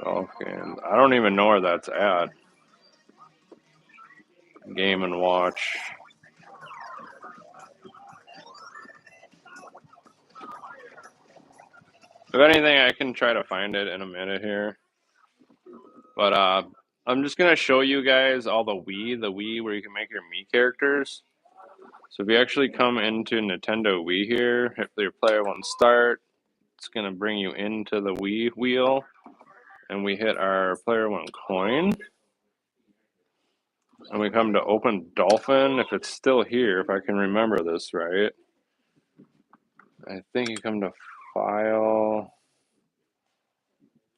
Okay, I don't even know where that's at. Game and Watch. If anything, I can try to find it in a minute here. But I'm just going to show you guys all the Wii where you can make your Mii characters. So if you actually come into Nintendo Wii here, hit your player one start, it's going to bring you into the Wii wheel. And we hit our player one coin. And we come to open Dolphin. If it's still here, if I can remember this right. I think you come to File,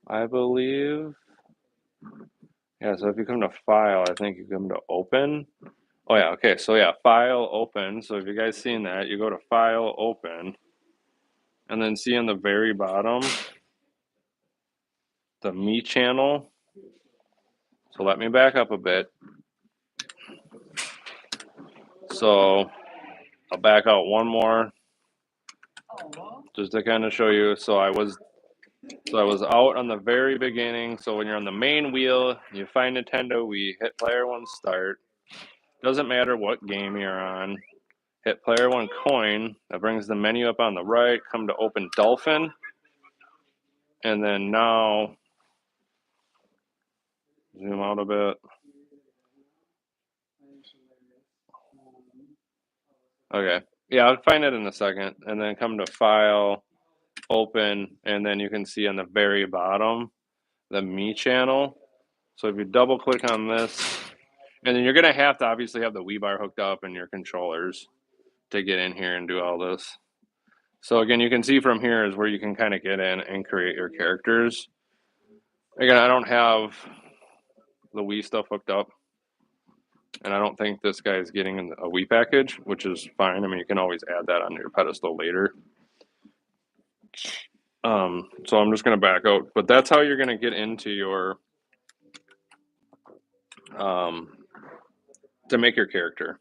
I believe. Yeah, so if you come to File, I think you come to Open. Oh yeah, okay, so yeah, File, Open. So if you guys seen that, you go to File, Open. And then see on the very bottom, the Mii channel. So let me back up a bit. So I'll back out one more, just to kind of show you. So I was out on the very beginning. So when you're on the main wheel, you find Nintendo Wii, hit player one start. Doesn't matter what game you're on. Hit player one coin. That brings the menu up on the right. Come to open Dolphin. And then now, zoom out a bit. Okay. Yeah, I'll find it in a second. And then come to File, Open, and then you can see on the very bottom, the Mii channel. So if you double click on this, and then you're going to have to obviously have the Wii bar hooked up and your controllers to get in here and do all this. So again, you can see from here is where you can kind of get in and create your characters. Again, I don't have the Wii stuff hooked up, and I don't think this guy is getting a Wii package, which is fine. I mean, you can always add that on your pedestal later. So I'm just going to back out, but that's how you're going to get into your to make your character.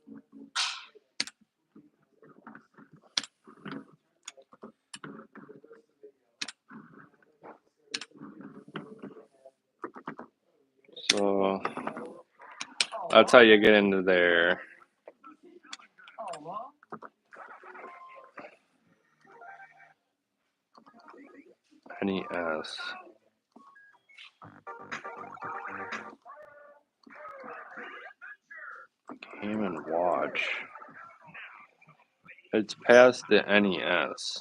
So that's how you get into there. NES. Game and Watch. It's past the NES.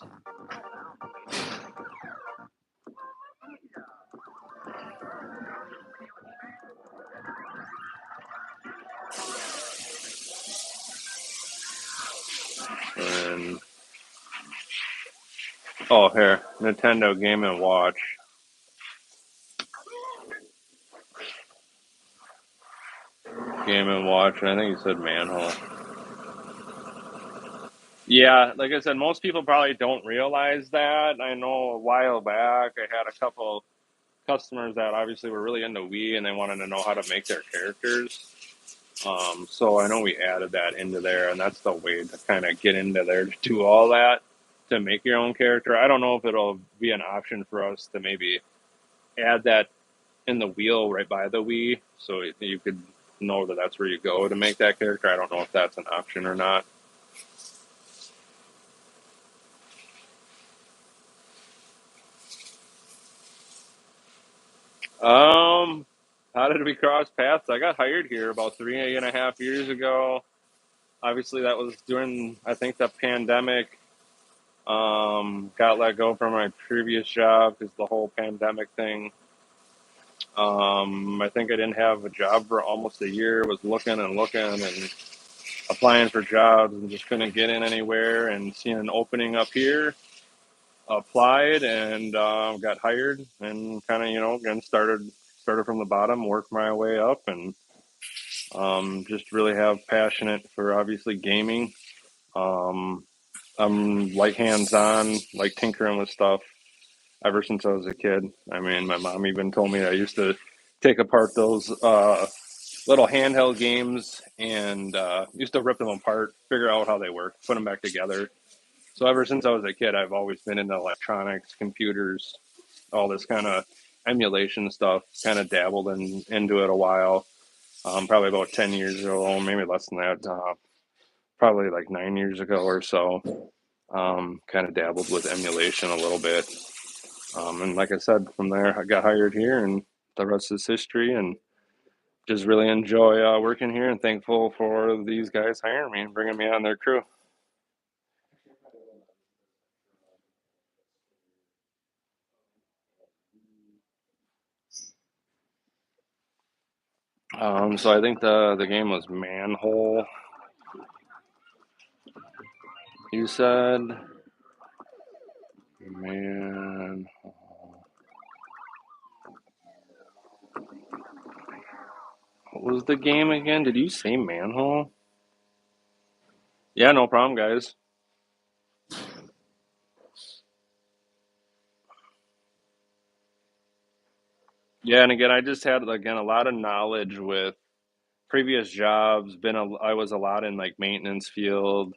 And oh, here, Nintendo Game and Watch. Game and Watch, and I think you said Manhole. Yeah, like I said, most people probably don't realize that. I know a while back I had a couple customers that obviously were really into Wii and they wanted to know how to make their characters. So I know we added that into there, and that's the way to kind of get into there to do all that to make your own character. I don't know if it'll be an option for us to maybe add that in the wheel right by the Wii, so you could know that that's where you go to make that character. I don't know if that's an option or not. How did we cross paths? I got hired here about 3.5 years ago. Obviously, that was during, I think, the pandemic. Got let go from my previous job because the whole pandemic thing. I think I didn't have a job for almost a year. Was looking and looking and applying for jobs and just couldn't get in anywhere. And seeing an opening up here, applied and got hired and kind of again started from the bottom, worked my way up, and just really have passionate for obviously gaming. Um, I'm like hands on, like tinkering with stuff ever since I was a kid. I mean, my mom even told me I used to take apart those little handheld games and used to rip them apart, figure out how they work, put them back together. So ever since I was a kid, I've always been into electronics, computers, all this kind of emulation stuff. Kind of dabbled into it a while. Probably about 10 years ago, maybe less than that. Probably like 9 years ago or so. Kind of dabbled with emulation a little bit. And like I said, from there I got hired here, and the rest is history. And just really enjoy working here, and thankful for these guys hiring me and bringing me on their crew. So I think the game was Manhole. You said man. What was the game again? Did you say Manhole? Yeah, no problem, guys. Yeah, and again, I just had again a lot of knowledge with previous jobs. I was a lot in like maintenance field.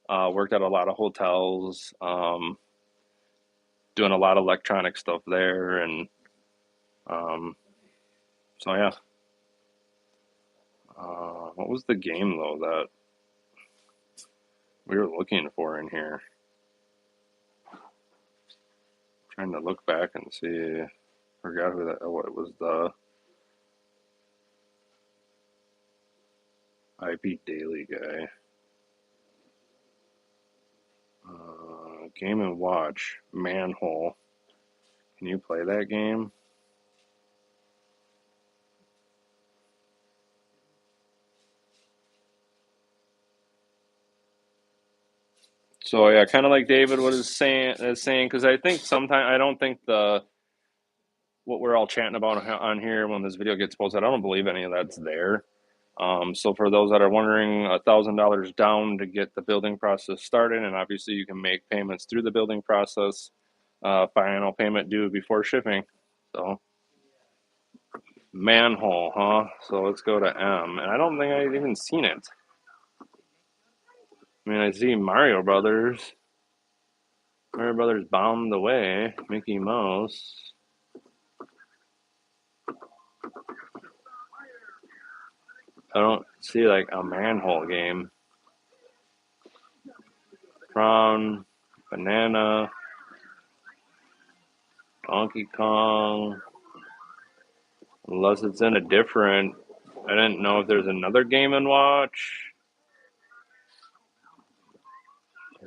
Worked at a lot of hotels. Doing a lot of electronic stuff there, and um, so yeah. What was the game though that we were looking for in here? Trying to look back and see. Forgot who that. What it was, the IP Daily guy. Game and Watch Manhole. Can you play that game? So yeah, kind of like David was saying, because I think sometimes I don't think the what we're all chatting about on here when this video gets posted, I don't believe any of that's there. So for those that are wondering, $1,000 down to get the building process started, and obviously you can make payments through the building process. Final payment due before shipping. So Manhole, huh? So let's go to M, and I don't think I've even seen it. I mean, I see Mario Brothers. Mario Brothers bombed the way. Mickey Mouse. I don't see like a manhole game. Prawn, Banana, Donkey Kong. Unless it's in a different. I didn't know if there's another Game and Watch.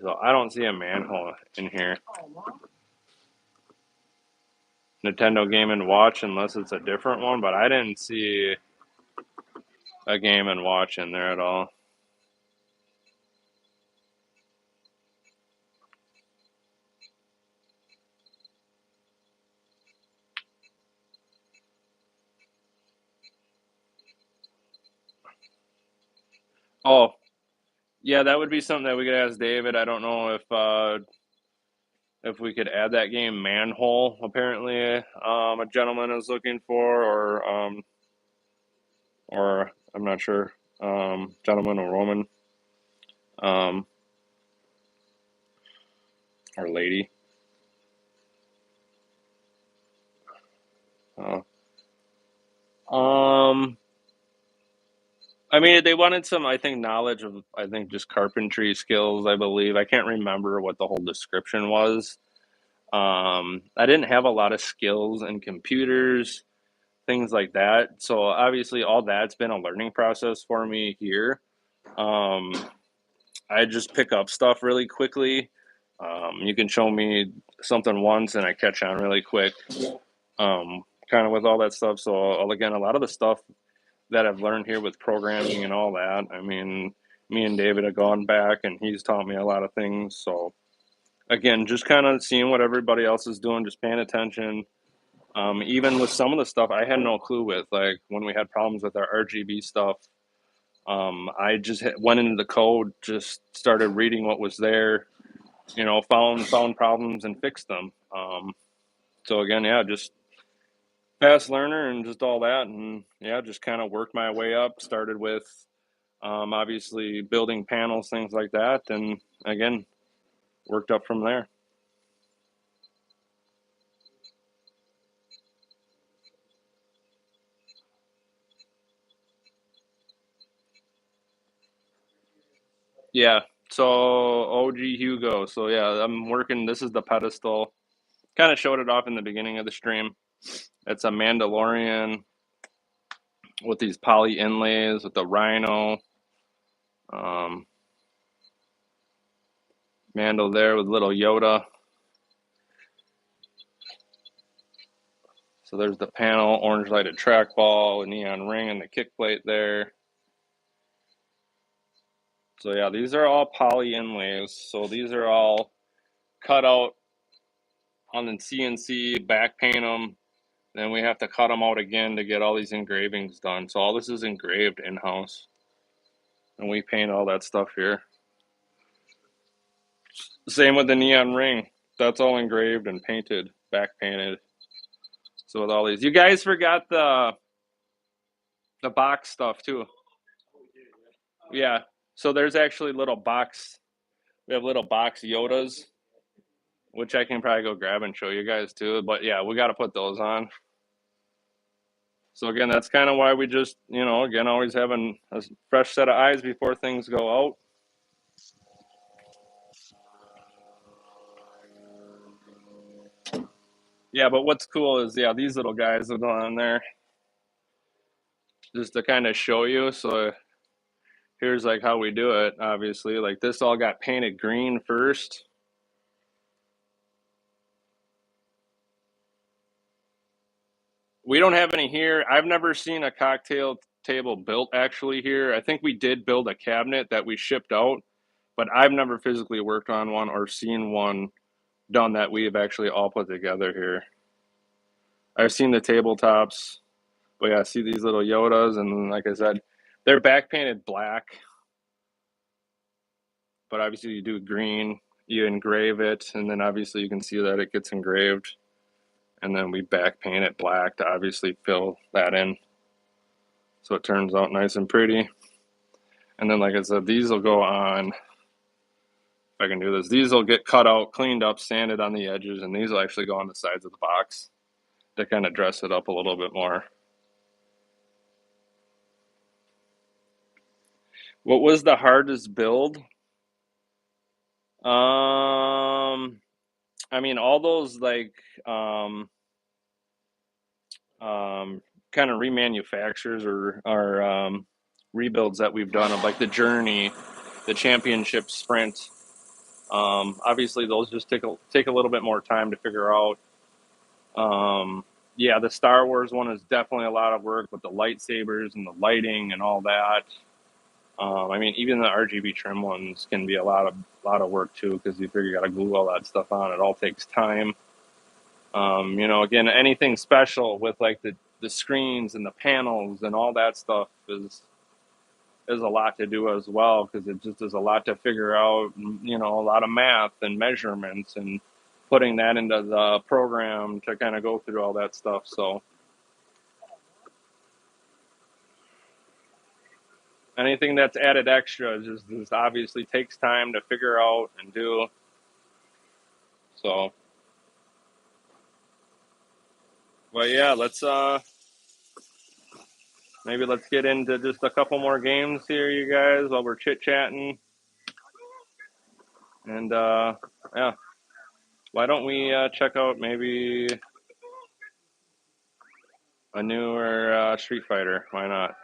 So I don't see a manhole in here. Nintendo Game and Watch, unless it's a different one, but I didn't see a Game and Watch in there at all. Oh, yeah, that would be something that we could ask David. I don't know if we could add that game Manhole. Apparently, a gentleman is looking for, or I'm not sure. gentleman or woman, um, or lady. Uh, um, I mean, they wanted some, I think, knowledge of, I think, just carpentry skills, I believe. I can't remember what the whole description was. I didn't have a lot of skills in computers, things like that. So obviously, all that's been a learning process for me here. Um, I just pick up stuff really quickly. You can show me something once and I catch on really quick, kind of with all that stuff. So, again, a lot of the stuff that I've learned here with programming and all that, I mean, me and David have gone back and he's taught me a lot of things. So, again, just kind of seeing what everybody else is doing, just paying attention. Even with some of the stuff I had no clue with, like when we had problems with our RGB stuff, I just went into the code, just started reading what was there, found problems and fixed them. So again, yeah, just fast learner and just all that, and yeah, just kind of worked my way up. Started with obviously building panels, things like that, and again, worked up from there. Yeah. So OG Hugo. So yeah, I'm working. This is the pedestal. Kind of showed it off in the beginning of the stream. It's a Mandalorian with these poly inlays with the rhino. Um, Mando there with little Yoda. So there's the panel, orange lighted trackball, a neon ring, and the kick plate there. So yeah, these are all poly inlays. So these are all cut out on the CNC, back paint them. Then we have to cut them out again to get all these engravings done. So all this is engraved in-house. And we paint all that stuff here. Same with the neon ring. That's all engraved and painted, back painted. So with all these, you guys forgot the box stuff too. Yeah. So there's actually little box. We have little box Yodas, which I can probably go grab and show you guys too. But yeah, we got to put those on. So again, that's kind of why we just, again, always having a fresh set of eyes before things go out. Yeah, but what's cool is, yeah, these little guys are on there just to kind of show you. So here's like how we do it. Obviously, like this all got painted green first. We don't have any here. I've never seen a cocktail table built actually here. I think we did build a cabinet that we shipped out, but I've never physically worked on one or seen one done that we have actually all put together here. I've seen the tabletops, but yeah, see these little Yodas, and like I said, they're back painted black, but obviously you do green, you engrave it, and then obviously you can see that it gets engraved, and then we back paint it black to obviously fill that in, so it turns out nice and pretty. And then, like I said, these will go on. If I can do this, these will get cut out, cleaned up, sanded on the edges, and these will actually go on the sides of the box to kind of dress it up a little bit more. What was the hardest build? I mean, all those like kind of remanufactures or rebuilds that we've done of like the Journey, the Championship Sprint. Obviously, those just take a little bit more time to figure out. Yeah, the Star Wars one is definitely a lot of work with the lightsabers and the lighting and all that. I mean, even the RGB trim ones can be a lot of work too, because you figure you got to glue all that stuff on. It all takes time. Again, anything special with like the screens and the panels and all that stuff is a lot to do as well, because it just is a lot to figure out. A lot of math and measurements and putting that into the program to kind of go through all that stuff. So anything that's added extra just obviously takes time to figure out and do. So, but yeah, let's get into just a couple more games here, you guys, while we're chit chatting. And yeah, why don't we check out maybe a newer Street Fighter? Why not?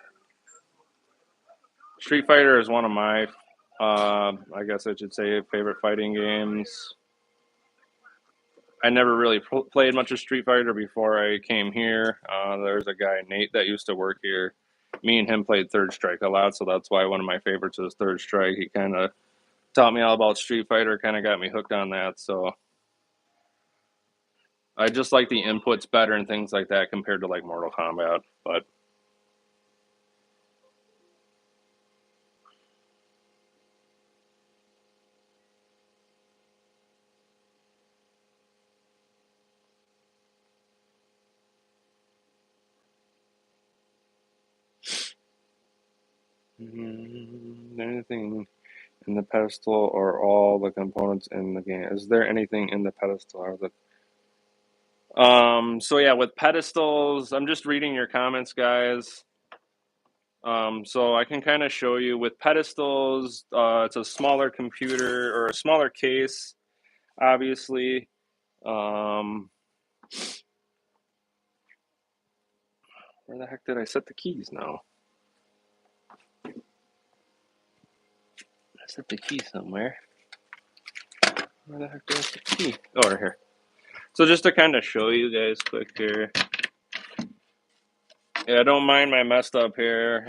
Street Fighter is one of my, I guess I should say, favorite fighting games. I never really played much of Street Fighter before I came here. There's a guy, Nate, that used to work here. Me and him played Third Strike a lot, so that's why one of my favorites is Third Strike. He kind of taught me all about Street Fighter, kind of got me hooked on that. So I just like the inputs better and things like that compared to like Mortal Kombat. But anything in the pedestal or all the components in the game? Is there anything in the pedestal or the so yeah, with pedestals, I'm just reading your comments, guys. So I can kind of show you with pedestals, it's a smaller computer or a smaller case, obviously. Um, where the heck did I set the keys now? I set the key somewhere. Where the heck did I set the key? Oh, right here. So just to kind of show you guys quick here. Yeah, don't mind my messed up hair.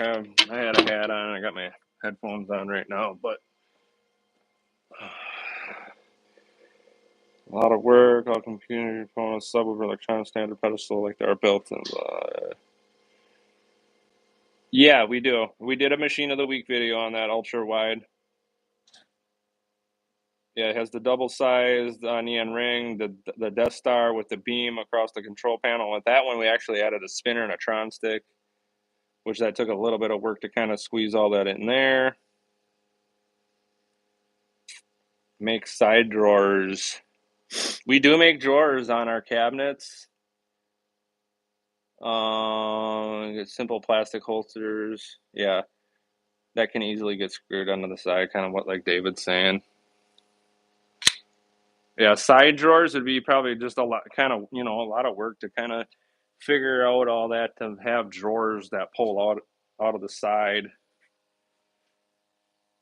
I had a hat on. I got my headphones on right now, but a lot of work, all computer components, subwoofer, electronic standard pedestal, like they are built in. Yeah, we do. We did a machine of the week video on that ultra wide. Yeah, it has the double sized neon ring, the Death Star with the beam across the control panel. With that one, we actually added a spinner and a Tron stick, which that took a little bit of work to kind of squeeze all that in there. Make side drawers. We do make drawers on our cabinets. Simple plastic holsters. Yeah, that can easily get screwed onto the side, kind of what like David's saying. Yeah, side drawers would be probably just a lot, kind of, a lot of work to kind of figure out all that to have drawers that pull out of the side.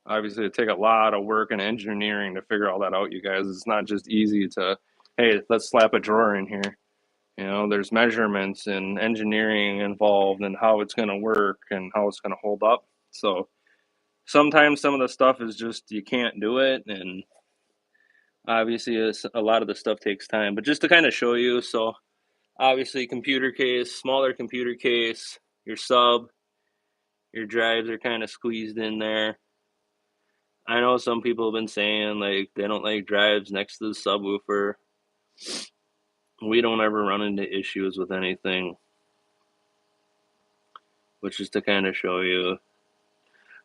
Obviously, it take a lot of work and engineering to figure all that out, you guys. It's not just easy to, hey, let's slap a drawer in here. There's measurements and engineering involved and how it's going to work and how it's going to hold up. So sometimes some of the stuff is just you can't do it, and obviously a lot of the stuff takes time. But just to kind of show you, so obviously computer case, smaller computer case, your sub, your drives are kind of squeezed in there. I know some people have been saying like they don't like drives next to the subwoofer. We don't ever run into issues with anything, which is to kind of show you.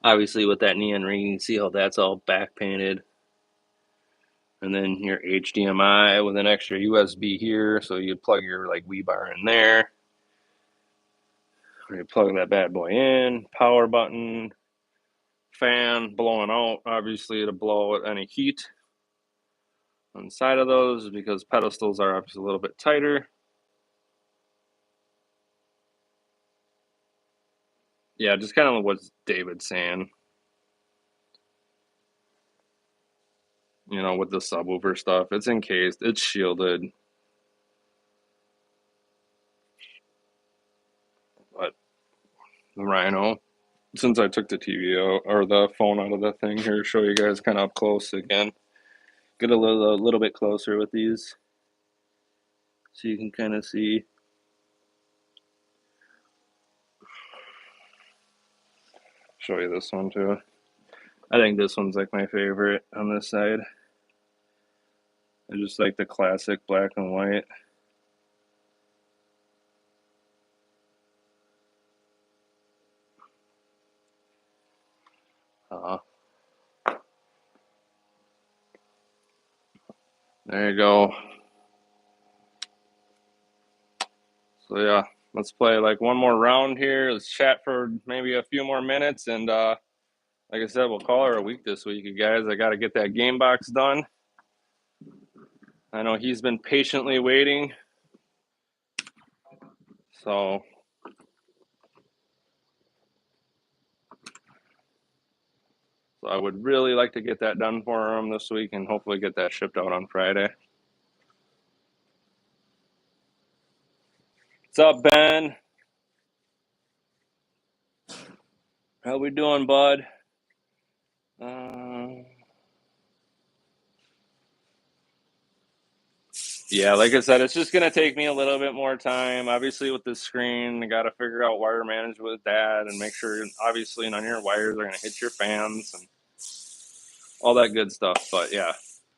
Obviously with that neon ring, you can see how that's all back painted. And then your HDMI with an extra USB here, so you plug your like Wii bar in there. You plug that bad boy in, power button, fan blowing out, obviously to blow out any heat on the side of those because pedestals are obviously a little bit tighter. Yeah, just kind of what David's saying. With the subwoofer stuff, it's encased, it's shielded. But the Rhino, since I took the TV out, or the phone out of the thing here, show you guys kind of up close again. Get a little bit closer with these, so you can kind of see. Show you this one too. I think this one's like my favorite on this side. I just like the classic black and white. There you go. So yeah, let's play like one more round here. Let's chat for maybe a few more minutes, and like I said, we'll call her a week this week, you guys. I got to get that game box done. I know he's been patiently waiting, so I would really like to get that done for him this week, and hopefully get that shipped out on Friday. What's up, Ben? How we doing, bud? Yeah, like I said, it's just gonna take me a little bit more time. Obviously, with the screen, I got to figure out wire management with that, and make sure, obviously, none of your wires are gonna hit your fans and all that good stuff. But yeah,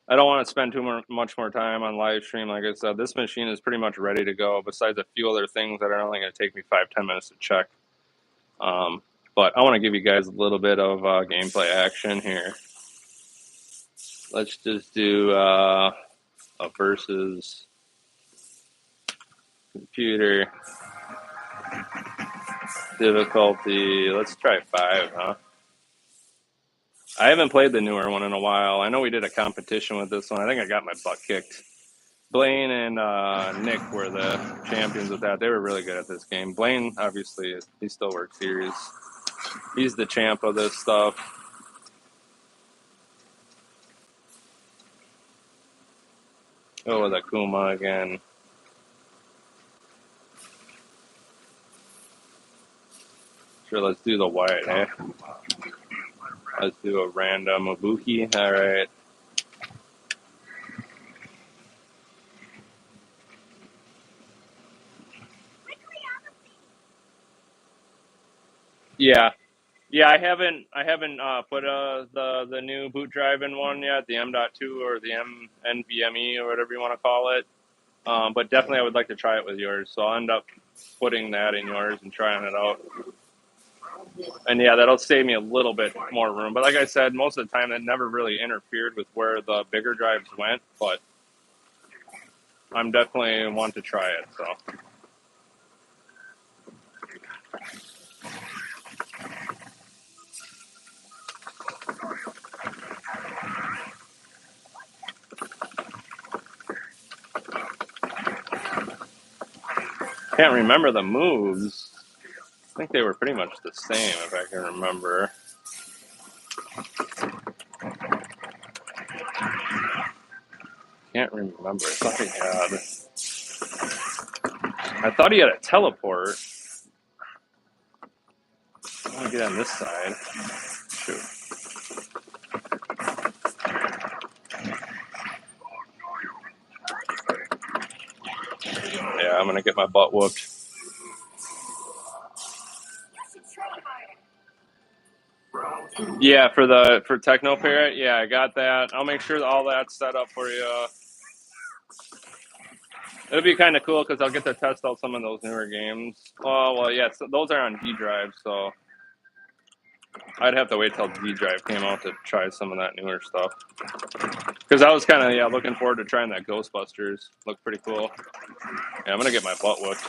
I don't want to spend much more time on live stream. Like I said, this machine is pretty much ready to go. Besides a few other things that are only gonna take me 5-10 minutes to check. But I want to give you guys a little bit of gameplay action here. Let's just do a versus computer difficulty. Let's try 5, huh? I haven't played the newer one in a while. I know we did a competition with this one. I think I got my butt kicked. Blaine and Nick were the champions with that. They were really good at this game. Blaine, obviously, he still works here. He's the champ of this stuff. Go with Akuma again. Sure, let's do the white, eh? Let's do a random Ibuki. All right. Yeah. Yeah, I haven't put the new boot drive in one yet, the M.2 or the NVMe or whatever you want to call it. But definitely I would like to try it with yours. So I'll end up putting that in yours and trying it out. And yeah, that'll save me a little bit more room. But like I said, most of the time that never really interfered with where the bigger drives went. But I'm definitely want to try it. So. Can't remember the moves. I think they were pretty much the same, if I can remember. Can't remember. I thought he had a teleport. I want to get on this side. Shoot. Yeah, I'm gonna get my butt whooped. Yeah, for Techno Parrot, yeah, I got that. I'll make sure all that's set up for you. It'll be kind of cool because I'll get to test out some of those newer games. Oh, well, yeah, so those are on D Drive, so I'd have to wait till D Drive came out to try some of that newer stuff. Because I was kind of looking forward to trying that Ghostbusters. Looked pretty cool. Yeah, I'm gonna get my butt whooped.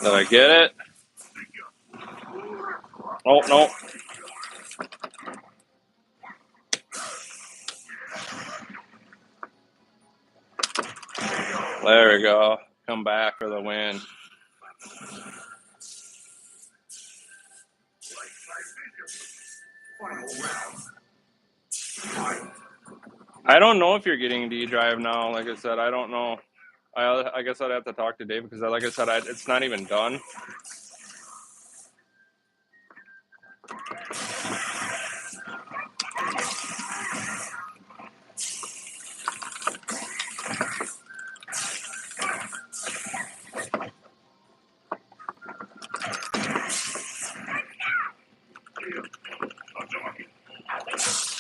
Did I get it? Oh, no. There we go. Come back for the win. I don't know if you're getting D Drive now. Like I said, I don't know. I guess I'd have to talk to Dave because, like I said, it's not even done.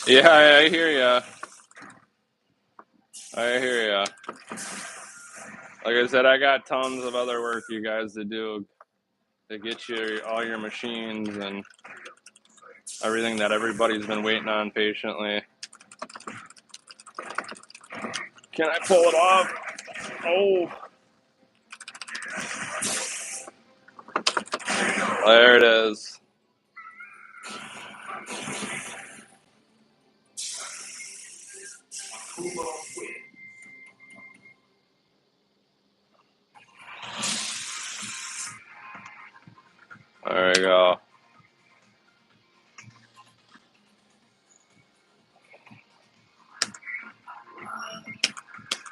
Yeah, I hear ya. I hear ya. Like I said, I got tons of other work you guys to do to get you all your machines and everything that everybody's been waiting on patiently. Can I pull it off? Oh, there it is. There we go.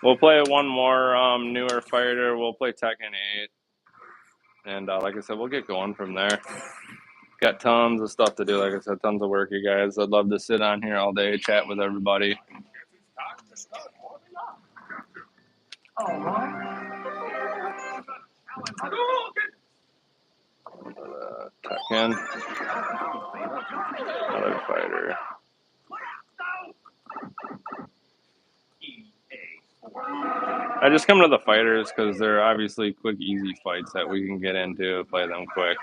We'll play one more newer fighter. We'll play Tekken 8. And like I said, we'll get going from there. Got tons of stuff to do. Like I said, tons of work, you guys. I'd love to sit on here all day, chat with everybody. Tekken. Another fighter. I just come to the fighters because they're obviously quick, easy fights that we can get into, play them quick.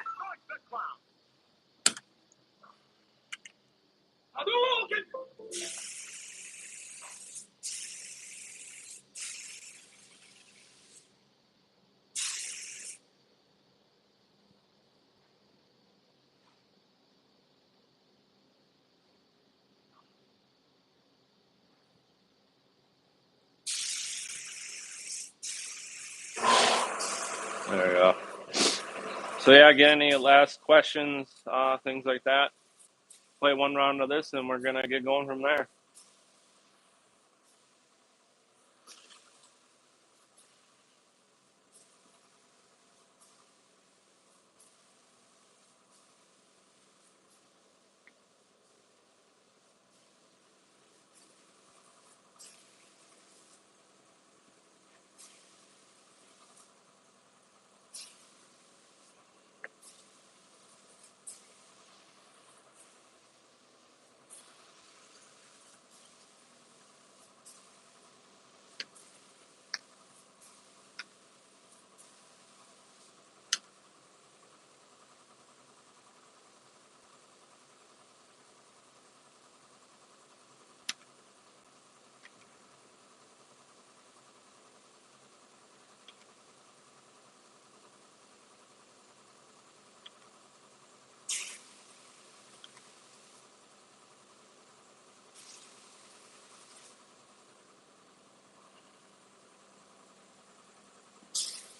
There we go. So yeah, get any last questions, things like that. Play one round of this, and we're gonna get going from there.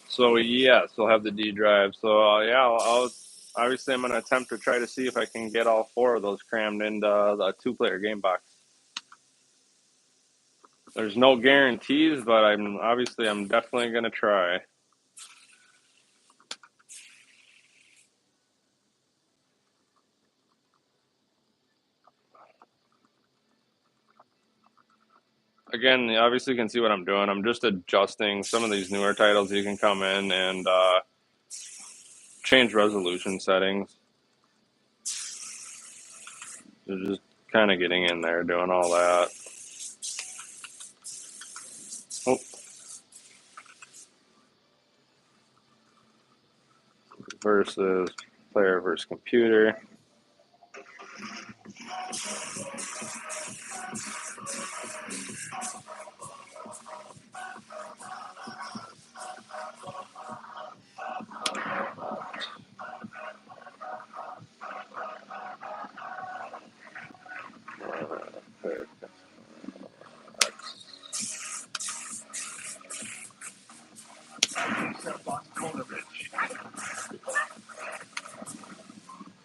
So yes, we'll have the D drive. So yeah, I'll obviously I'm gonna attempt to try to see if I can get all four of those crammed into the two-player game box. There's no guarantees, but I'm definitely gonna try. Again, obviously you can see what I'm doing. I'm just adjusting some of these newer titles. You can come in and change resolution settings. So just kind of getting in there, doing all that. Oh, versus player versus computer.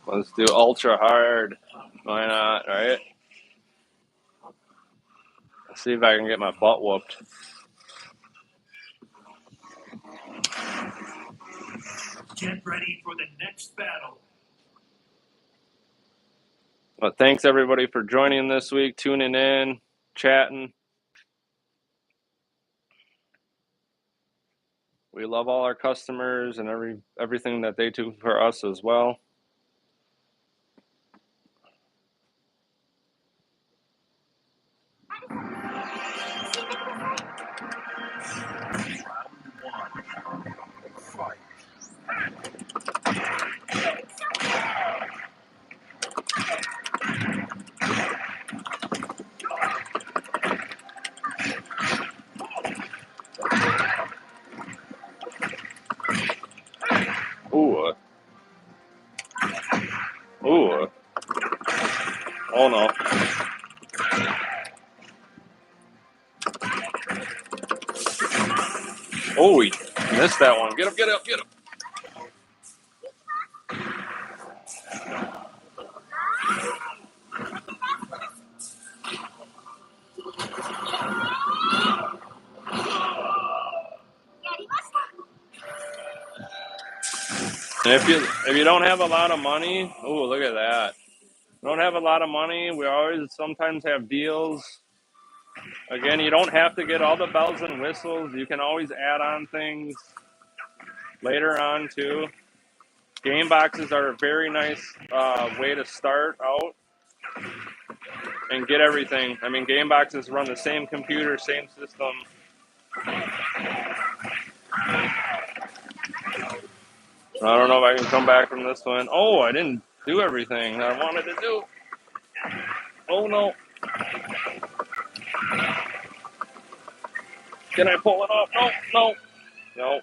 Let's do ultra hard. Why not, right? Let's see if I can get my butt whooped. Get ready for the next battle. But thanks everybody for joining this week, tuning in, chatting. We love all our customers and everything that they do for us as well. Oh no. Oh, he missed that one. Get him, get him, get him. And if you don't have a lot of money, oh, look at that. Don't have a lot of money. We always sometimes have deals. Again, you don't have to get all the bells and whistles. You can always add on things later on too. Game boxes are a very nice way to start out and get everything. I mean, game boxes run the same computer, same system. I don't know if I can come back from this one. Oh, I didn't do everything that I wanted to do. Oh no. Can I pull it off? No, no, no.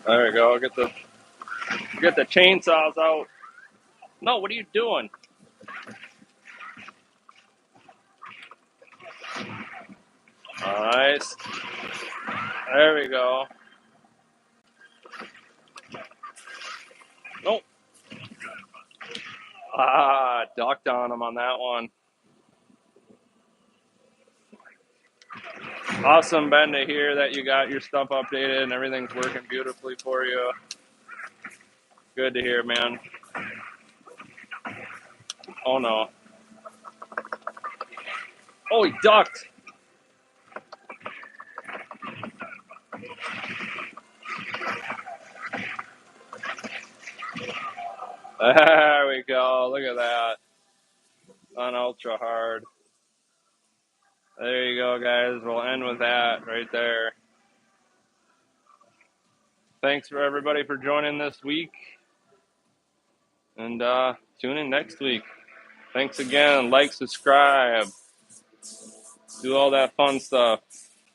There we go. Get the chainsaws out. No, what are you doing? Nice. There we go. Nope. Ah, ducked on him on that one. Awesome, Ben, to hear that you got your stuff updated and everything's working beautifully for you. Good to hear, man. Oh no. Oh, he ducked. There we go. Look at that. On ultra hard. There you go, guys. We'll end with that right there. Thanks for everybody for joining this week. And tune in next week. Thanks again. Like, subscribe, do all that fun stuff.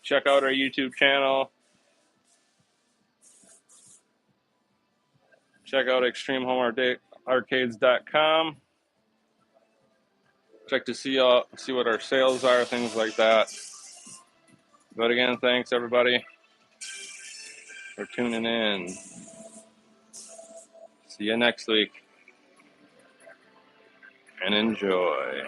Check out our YouTube channel. Check out extremehomearcades.com. Check to see what our sales are, things like that. But again, thanks everybody for tuning in. See you next week and enjoy.